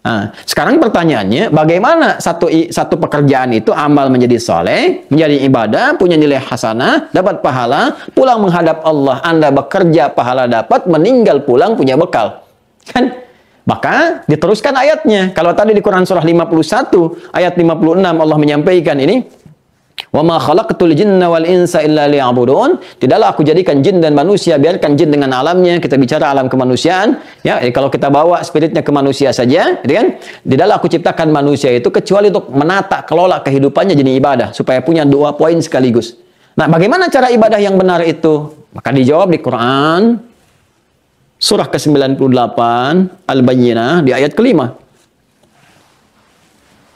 Nah, sekarang pertanyaannya, bagaimana satu pekerjaan itu amal menjadi soleh, menjadi ibadah, punya nilai hasanah, dapat pahala, pulang menghadap Allah, Anda bekerja, pahala dapat, meninggal pulang punya bekal. Kan? Maka diteruskan ayatnya. Kalau tadi di Quran surah 51, ayat 56 Allah menyampaikan ini, wa ma khalaqtul jinna wal insa illa liya'budun. Tidaklah aku jadikan jin dan manusia, biarkan jin dengan alamnya, kita bicara alam kemanusiaan ya. Kalau kita bawa spiritnya ke manusia saja, gitu kan? Tidaklah aku ciptakan manusia itu kecuali untuk menata kelola kehidupannya jadi ibadah, supaya punya 2 poin sekaligus. Nah, bagaimana cara ibadah yang benar itu? Maka dijawab di Quran surah ke-98 Al-Bayyinah di ayat ke-5.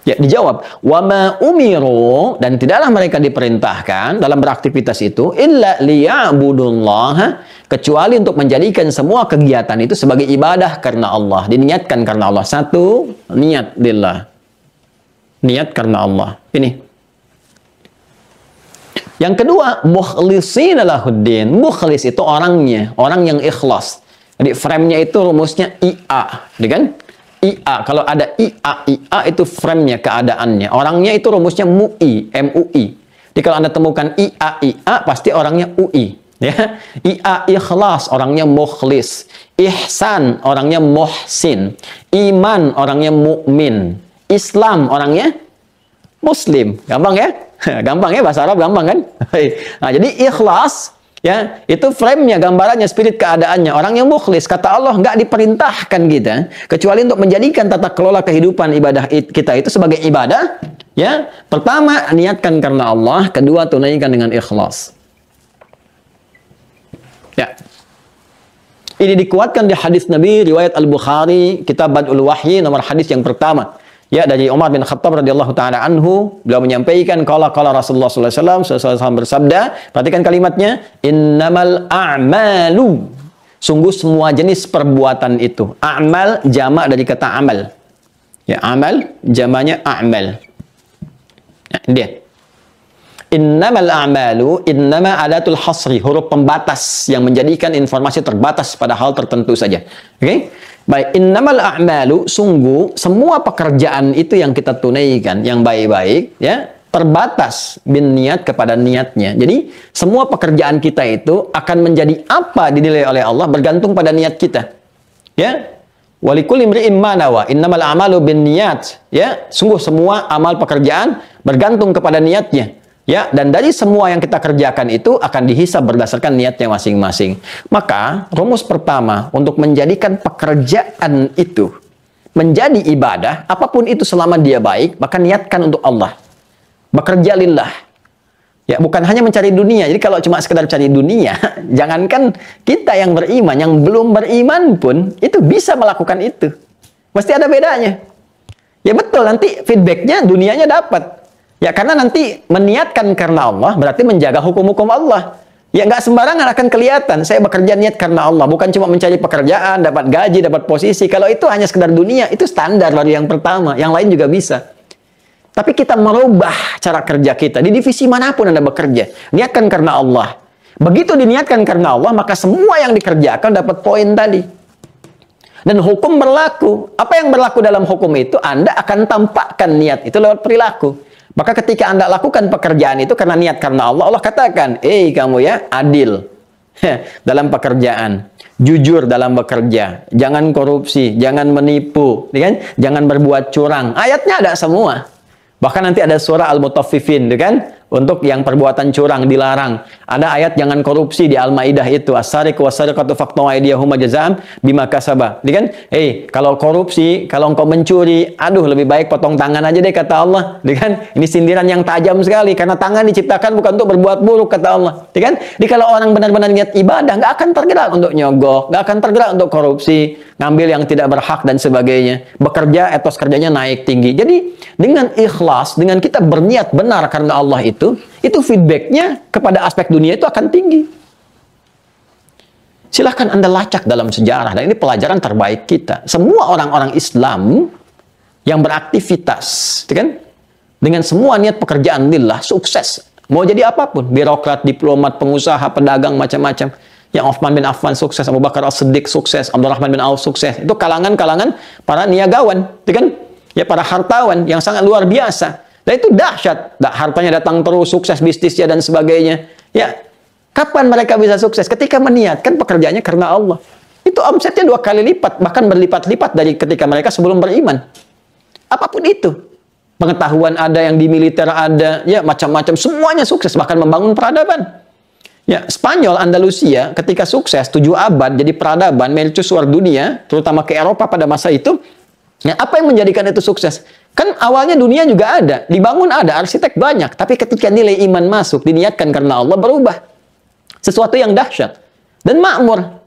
Ya, dijawab, wa ma umiru, dan tidaklah mereka diperintahkan dalam beraktivitas itu illa liya'budullaha, kecuali untuk menjadikan semua kegiatan itu sebagai ibadah karena Allah, diniatkan karena Allah. Satu, niat lillah. Niat karena Allah. Ini. Yang kedua, mukhlishina lahuddin. Mukhlis itu orangnya, orang yang ikhlas. Jadi frame-nya itu rumusnya IA, kan? IA, kalau ada IA itu frame-nya, keadaannya. Orangnya itu rumusnya MUI. Jadi kalau Anda temukan IA, pasti orangnya UI. Ya. IA ikhlas, orangnya mukhlis. Ihsan, orangnya muhsin. Iman, orangnya mukmin. Islam, orangnya muslim. Gampang ya? Gampang ya, bahasa Arab gampang kan? Nah, jadi ikhlas, ya, itu frame-nya, gambarannya, spirit keadaannya. Orang yang mukhlis, kata Allah, nggak diperintahkan kita kecuali untuk menjadikan tata kelola kehidupan ibadah kita itu sebagai ibadah. Ya, pertama niatkan karena Allah, kedua tunaikan dengan ikhlas. Ya, ini dikuatkan di hadis Nabi riwayat Al-Bukhari, kitab Bad'ul Wahyi, nomor hadis yang pertama. Ya, dari Umar bin Khattab radhiyallahu taala anhu, beliau menyampaikan qala Rasulullah sallallahu alaihi wasallam bersabda, perhatikan kalimatnya, innamal a'malu, sungguh semua jenis perbuatan itu. A'mal jamak dari kata amal. Ya, amal jamaknya a'mal. Ya, dia. Innamal a'malu, innama adatul hasri, huruf pembatas yang menjadikan informasi terbatas pada hal tertentu saja. Oke? Baik, innamal a'malu, sungguh semua pekerjaan itu yang kita tunaikan, yang baik-baik, ya, terbatas bin niat kepada niatnya. Jadi, semua pekerjaan kita itu akan menjadi apa dinilai oleh Allah bergantung pada niat kita. Ya, walikul imri'in ma nawa, innamal a'malu bin niat. Ya, sungguh semua amal pekerjaan bergantung kepada niatnya. Ya, dan dari semua yang kita kerjakan itu akan dihisab berdasarkan niatnya masing-masing. Maka, rumus pertama untuk menjadikan pekerjaan itu menjadi ibadah, apapun itu selama dia baik, maka niatkan untuk Allah. Bekerja lillah. Ya, bukan hanya mencari dunia. Jadi kalau cuma sekedar cari dunia, jangankan kita yang beriman, yang belum beriman pun itu bisa melakukan itu. Mesti ada bedanya. Ya betul, nanti feedbacknya dunianya dapat. Ya, karena nanti meniatkan karena Allah berarti menjaga hukum-hukum Allah. Ya, nggak sembarangan akan kelihatan. Saya bekerja niat karena Allah, bukan cuma mencari pekerjaan, dapat gaji, dapat posisi. Kalau itu hanya sekedar dunia, itu standar baru yang pertama. Yang lain juga bisa. Tapi kita merubah cara kerja kita. Di divisi manapun Anda bekerja, niatkan karena Allah. Begitu diniatkan karena Allah, maka semua yang dikerjakan dapat poin tadi. Dan hukum berlaku. Apa yang berlaku dalam hukum itu, Anda akan tampakkan niat itu lewat perilaku. Maka ketika Anda lakukan pekerjaan itu karena niat karena Allah, Allah katakan, kamu ya, adil dalam pekerjaan, jujur dalam bekerja, jangan korupsi, jangan menipu, kan? Jangan berbuat curang. Ayatnya ada semua. Bahkan nanti ada surah Al-Mutaffifin, kan? Untuk yang perbuatan curang dilarang. Ada ayat jangan korupsi di Al-Maidah itu, as-sariqu was-sariqatu faqta'u aydiyahuma jazaa'an bima kasaba. Kan? Kalau korupsi, kalau engkau mencuri, aduh lebih baik potong tangan aja deh kata Allah. Kan? Ini sindiran yang tajam sekali karena tangan diciptakan bukan untuk berbuat buruk kata Allah. Kan? Jadi kalau orang benar-benar niat ibadah, nggak akan tergerak untuk nyogok, nggak akan tergerak untuk korupsi, ngambil yang tidak berhak dan sebagainya. Bekerja, etos kerjanya naik tinggi. Jadi dengan ikhlas, dengan kita berniat benar karena Allah itu feedbacknya kepada aspek dunia itu akan tinggi. Silahkan Anda lacak dalam sejarah, dan ini pelajaran terbaik kita. Semua orang-orang Islam yang beraktivitas, kan, dengan semua niat pekerjaan lillah, sukses. Mau jadi apapun, birokrat, diplomat, pengusaha, pedagang, macam-macam. Yang Uthman bin Affan sukses, Abu Bakar As-Siddiq sukses, Abdurrahman bin Auf sukses. Itu kalangan-kalangan para niagawan, kan? Ya, para hartawan yang sangat luar biasa. Dan itu dahsyat. Hartanya datang terus, sukses bisnisnya dan sebagainya. Ya, kapan mereka bisa sukses? Ketika meniatkan pekerjaannya karena Allah. Itu omsetnya 2 kali lipat, bahkan berlipat-lipat dari ketika mereka sebelum beriman. Apapun itu. Pengetahuan ada, yang di militer ada, ya macam-macam. Semuanya sukses, bahkan membangun peradaban. Ya, Spanyol, Andalusia, ketika sukses, 7 abad, jadi peradaban, mercusuar dunia, terutama ke Eropa pada masa itu. Ya, apa yang menjadikan itu sukses? Kan awalnya dunia juga ada, dibangun ada, arsitek banyak. Tapi ketika nilai iman masuk, diniatkan karena Allah, berubah. Sesuatu yang dahsyat. Dan makmur.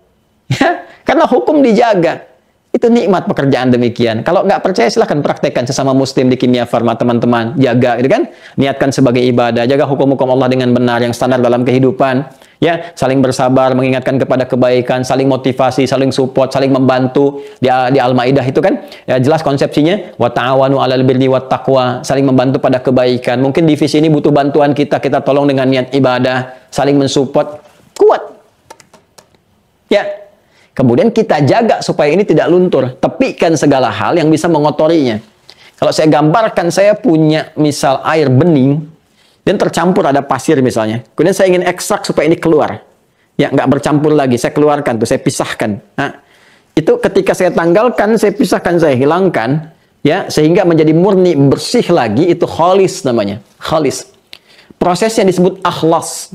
Ya, karena hukum dijaga. Itu nikmat pekerjaan demikian. Kalau nggak percaya, silahkan praktekkan sesama muslim di Kimia Farma, teman-teman. Jaga, gitu kan? Niatkan sebagai ibadah. Jaga hukum-hukum Allah dengan benar, yang standar dalam kehidupan. Ya, saling bersabar, mengingatkan kepada kebaikan, saling motivasi, saling support, saling membantu. Di Al-Maidah itu kan, ya jelas konsepsinya, wa ta'awanu 'alal birri wat taqwa, saling membantu pada kebaikan. Mungkin divisi ini butuh bantuan kita tolong dengan niat ibadah, saling mensupport, kuat. Ya. Kemudian kita jaga supaya ini tidak luntur, tepikan segala hal yang bisa mengotorinya. Kalau saya gambarkan, saya punya misal air bening, dan tercampur ada pasir misalnya. Kemudian saya ingin ekstrak supaya ini keluar. Ya, nggak bercampur lagi. Saya keluarkan tuh, saya pisahkan. Nah, itu ketika saya tanggalkan, saya pisahkan, saya hilangkan, ya, sehingga menjadi murni, bersih lagi, itu khalis namanya. Khalis. Prosesnya disebut akhlas.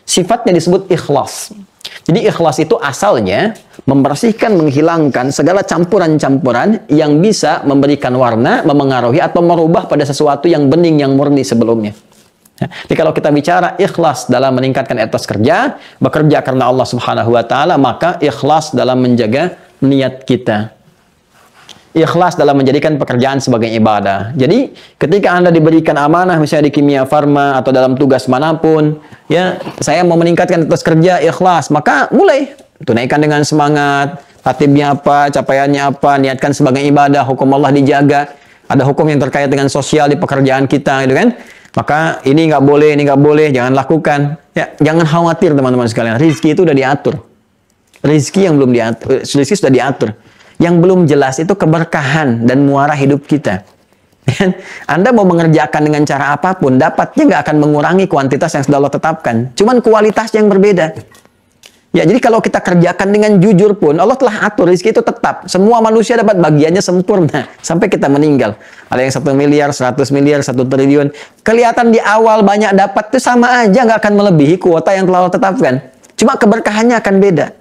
Sifatnya disebut ikhlas. Jadi ikhlas itu asalnya membersihkan, menghilangkan segala campuran-campuran yang bisa memberikan warna, memengaruhi atau merubah pada sesuatu yang bening, yang murni sebelumnya. Jadi kalau kita bicara ikhlas dalam meningkatkan etos kerja, bekerja karena Allah Subhanahu wa taala, maka ikhlas dalam menjaga niat kita. Ikhlas dalam menjadikan pekerjaan sebagai ibadah. Jadi ketika Anda diberikan amanah misalnya di Kimia Farma atau dalam tugas manapun, ya, saya mau meningkatkan etos kerja, ikhlas, maka mulai tunaikan dengan semangat. Tatibnya apa, capaiannya apa, niatkan sebagai ibadah, hukum Allah dijaga. Ada hukum yang terkait dengan sosial di pekerjaan kita, gitu kan? Maka ini nggak boleh, jangan lakukan. Ya, jangan khawatir teman-teman sekalian. Rizki itu udah diatur. Rizki yang belum diatur, rizki sudah diatur. Yang belum jelas itu keberkahan dan muara hidup kita. Anda mau mengerjakan dengan cara apapun, dapatnya nggak akan mengurangi kuantitas yang sudah Allah tetapkan. Cuman kualitas yang berbeda. Ya, jadi kalau kita kerjakan dengan jujur pun, Allah telah atur rezeki itu tetap. Semua manusia dapat bagiannya sempurna sampai kita meninggal. Ada yang 1 miliar, 100 miliar, 1 triliun. Kelihatan di awal banyak dapat itu sama aja, nggak akan melebihi kuota yang telah Allah tetapkan. Cuma keberkahannya akan beda.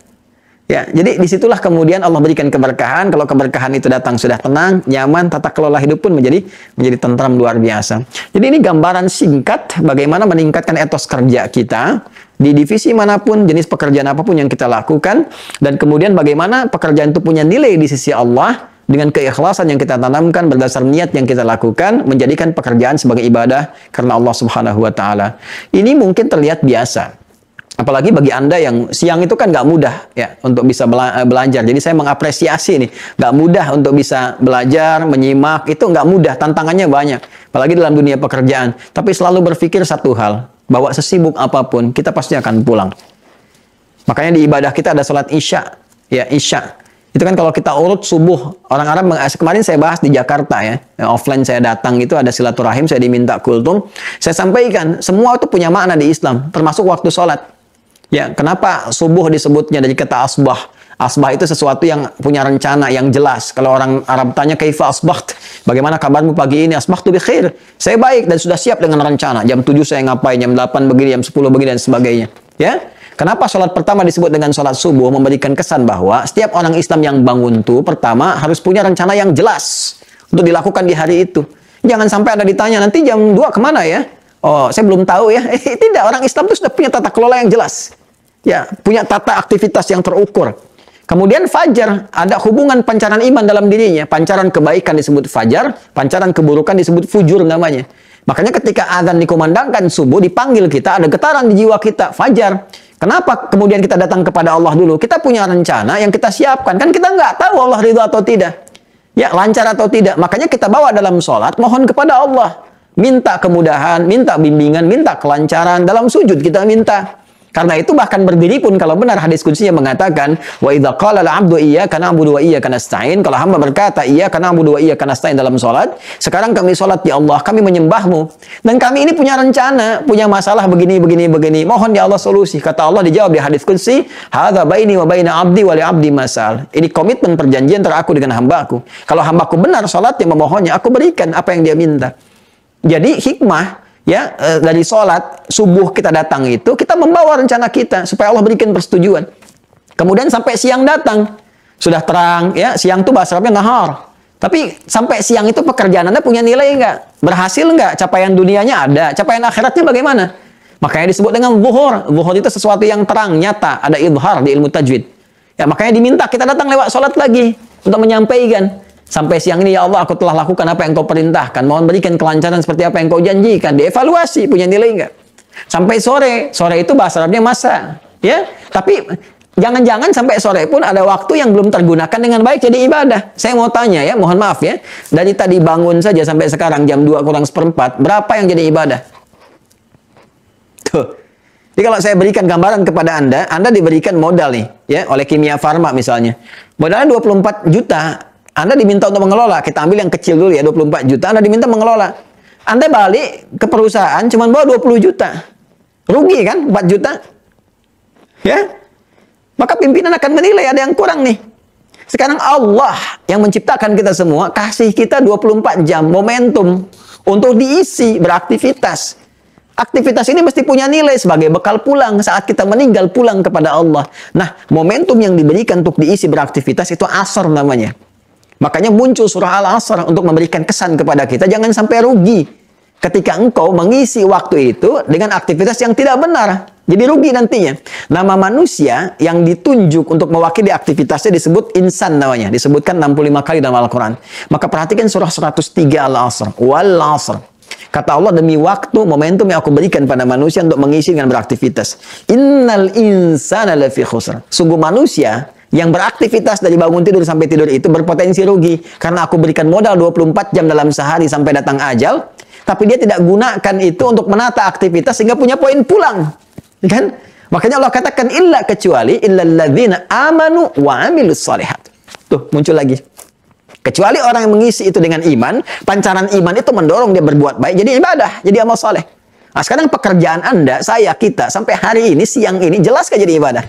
Ya, jadi disitulah kemudian Allah berikan keberkahan. Kalau keberkahan itu datang sudah tenang, nyaman, tata kelola hidup pun menjadi tentram luar biasa. Jadi ini gambaran singkat bagaimana meningkatkan etos kerja kita di divisi manapun, jenis pekerjaan apapun yang kita lakukan, dan kemudian bagaimana pekerjaan itu punya nilai di sisi Allah dengan keikhlasan yang kita tanamkan berdasar niat yang kita lakukan, menjadikan pekerjaan sebagai ibadah karena Allah Subhanahu wa taala. Ini mungkin terlihat biasa. Apalagi bagi Anda yang siang itu kan nggak mudah ya untuk bisa belajar. Jadi saya mengapresiasi nih, nggak mudah untuk bisa belajar, menyimak, itu nggak mudah, tantangannya banyak. Apalagi dalam dunia pekerjaan. Tapi selalu berpikir satu hal, bahwa sesibuk apapun, kita pasti akan pulang. Makanya di ibadah kita ada sholat isya. Ya, isya. Itu kan kalau kita urut subuh, orang Arab, kemarin saya bahas di Jakarta ya, offline saya datang itu ada silaturahim, saya diminta kultum. Saya sampaikan, semua itu punya makna di Islam, termasuk waktu sholat. Ya, kenapa subuh disebutnya dari kata asbah? Asbah itu sesuatu yang punya rencana, yang jelas. Kalau orang Arab tanya, kaifa asbaht? Bagaimana kabarmu pagi ini? Asbahtu bi khair. Saya baik dan sudah siap dengan rencana. Jam 7 saya ngapain, jam 8 begini, jam 10 begini, dan sebagainya. Ya, kenapa sholat pertama disebut dengan sholat subuh? Memberikan kesan bahwa setiap orang Islam yang bangun tuh, pertama harus punya rencana yang jelas untuk dilakukan di hari itu. Jangan sampai ada ditanya, nanti jam 2 kemana ya? Oh, saya belum tahu ya. Tidak, orang Islam itu sudah punya tata kelola yang jelas. Ya, punya tata aktivitas yang terukur. Kemudian fajar, ada hubungan pancaran iman dalam dirinya. Pancaran kebaikan disebut fajar, pancaran keburukan disebut fujur namanya. Makanya ketika azan dikumandangkan subuh, dipanggil kita, ada getaran di jiwa kita, fajar. Kenapa kemudian kita datang kepada Allah dulu? Kita punya rencana yang kita siapkan. Kan kita nggak tahu Allah ridho atau tidak. Ya, lancar atau tidak. Makanya kita bawa dalam sholat, mohon kepada Allah. Minta kemudahan, minta bimbingan, minta kelancaran. Dalam sujud kita minta. Karena itu bahkan berdiri pun kalau benar hadis qudsinya mengatakan wa idza qala al-'abdu iyyaka na'budu wa iyyaka nasta'in, kalau hamba berkata iyyaka na'budu wa iyyaka nasta'in dalam salat, sekarang kami salat ya Allah, kami menyembahmu dan kami ini punya rencana, punya masalah begini, mohon ya Allah solusi. Kata Allah dijawab di hadis qudsi, hadza baini wa baina 'abdi wa li 'abdi masal. Ini komitmen perjanjian antara aku dengan hambaku. Kalau hambaku benar salatnya memohonnya, aku berikan apa yang dia minta. Jadi hikmah ya, dari sholat subuh kita datang itu, kita membawa rencana kita supaya Allah berikan persetujuan. Kemudian sampai siang datang, sudah terang, ya, siang itu bahasa Arabnya nahar. Tapi sampai siang itu pekerjaan Anda punya nilai nggak? Berhasil nggak? Capaian dunianya ada, capaian akhiratnya bagaimana? Makanya disebut dengan zuhur. Zuhur itu sesuatu yang terang, nyata, ada idhar di ilmu tajwid. Ya, makanya diminta kita datang lewat sholat lagi untuk menyampaikan. Sampai siang ini, ya Allah, aku telah lakukan apa yang kau perintahkan. Mohon berikan kelancaran seperti apa yang kau janjikan. Dievaluasi, punya nilai enggak? Sampai sore. Sore itu bahasa Arabnya masa. Ya, tapi jangan-jangan sampai sore pun ada waktu yang belum tergunakan dengan baik jadi ibadah. Saya mau tanya ya, mohon maaf ya. Dari tadi bangun saja sampai sekarang jam 2 kurang seperempat, berapa yang jadi ibadah? Tuh. Jadi kalau saya berikan gambaran kepada Anda diberikan modal nih, ya, oleh Kimia Farma misalnya. Modalnya 24 juta. Anda diminta untuk mengelola, kita ambil yang kecil dulu ya, 24 juta, Anda diminta mengelola. Anda balik ke perusahaan cuma bawa 20 juta. Rugi kan, 4 juta? Ya? Maka pimpinan akan menilai ada yang kurang nih. Sekarang Allah yang menciptakan kita semua, kasih kita 24 jam momentum untuk diisi beraktivitas. Aktivitas ini mesti punya nilai sebagai bekal pulang saat kita meninggal pulang kepada Allah. Nah, momentum yang diberikan untuk diisi beraktivitas itu asar namanya. Makanya muncul surah Al-Asr untuk memberikan kesan kepada kita, jangan sampai rugi ketika engkau mengisi waktu itu dengan aktivitas yang tidak benar. Jadi rugi nantinya. Nama manusia yang ditunjuk untuk mewakili aktivitasnya disebut insan namanya. Disebutkan 65 kali dalam Al-Quran. Maka perhatikan surah 103 Al-Asr. Wal Asr. Kata Allah, demi waktu, momentum yang aku berikan pada manusia untuk mengisi dengan beraktivitas. Innal insana lafi khusr. Sungguh manusia yang beraktivitas dari bangun tidur sampai tidur itu berpotensi rugi. Karena aku berikan modal 24 jam dalam sehari sampai datang ajal. Tapi dia tidak gunakan itu untuk menata aktivitas sehingga punya poin pulang. Kan? Makanya Allah katakan illa kecuali illalladzina amanu wa amilus shalihat. Tuh, muncul lagi. Kecuali orang yang mengisi itu dengan iman, pancaran iman itu mendorong dia berbuat baik, jadi ibadah, jadi amal soleh. Nah, sekarang pekerjaan Anda, saya, kita, sampai hari ini, siang ini, jelas kan jadi ibadah?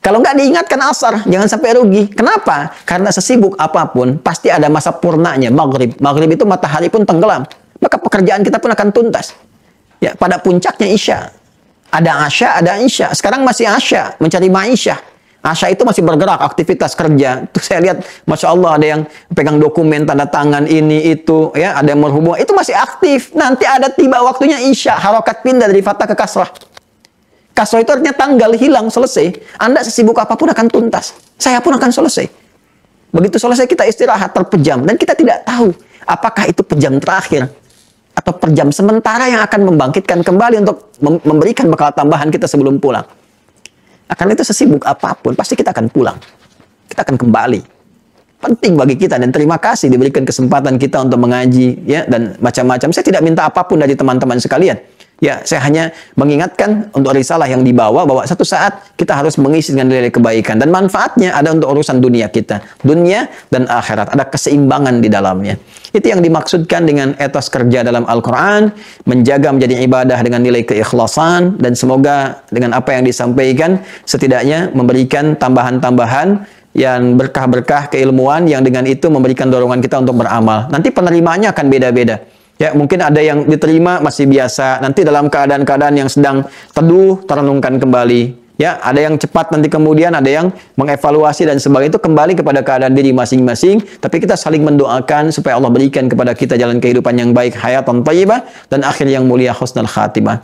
Kalau nggak diingatkan asar, jangan sampai rugi. Kenapa? Karena sesibuk apapun, pasti ada masa purnanya, maghrib. Maghrib itu matahari pun tenggelam. Maka pekerjaan kita pun akan tuntas. Ya, pada puncaknya isya. Ada asya, ada isya. Sekarang masih asya, mencari ma'isyah. Asya itu masih bergerak, aktivitas kerja. Itu saya lihat, Masya Allah, ada yang pegang dokumen, tanda tangan, ini, itu. Ya, ada yang berhubungan. Itu masih aktif. Nanti ada tiba waktunya isya. Harokat pindah dari fathah ke kasrah. Kasrah itu artinya tanggal, hilang, selesai. Anda sesibuk apapun akan tuntas. Saya pun akan selesai. Begitu selesai kita istirahat, terpejam. Dan kita tidak tahu apakah itu pejam terakhir. Atau pejam sementara yang akan membangkitkan kembali untuk memberikan bekal tambahan kita sebelum pulang. Karena itu sesibuk apapun, pasti kita akan pulang. Kita akan kembali. Penting bagi kita dan terima kasih diberikan kesempatan kita untuk mengaji ya dan macam-macam. Saya tidak minta apapun dari teman-teman sekalian. Ya, saya hanya mengingatkan untuk risalah yang dibawa bahwa satu saat kita harus mengisi dengan nilai kebaikan dan manfaatnya ada untuk urusan dunia kita, dunia dan akhirat. Ada keseimbangan di dalamnya. Itu yang dimaksudkan dengan etos kerja dalam Al-Quran, menjaga menjadi ibadah dengan nilai keikhlasan dan semoga dengan apa yang disampaikan setidaknya memberikan tambahan-tambahan yang berkah-berkah keilmuan yang dengan itu memberikan dorongan kita untuk beramal. Nanti penerimaannya akan beda-beda. Ya, mungkin ada yang diterima masih biasa, nanti dalam keadaan-keadaan yang sedang teduh, terenungkan kembali. Ya, ada yang cepat nanti kemudian, ada yang mengevaluasi dan sebagainya, itu kembali kepada keadaan diri masing-masing, tapi kita saling mendoakan supaya Allah berikan kepada kita jalan kehidupan yang baik, hayatan thayyibah, dan akhir yang mulia, husnul khatimah.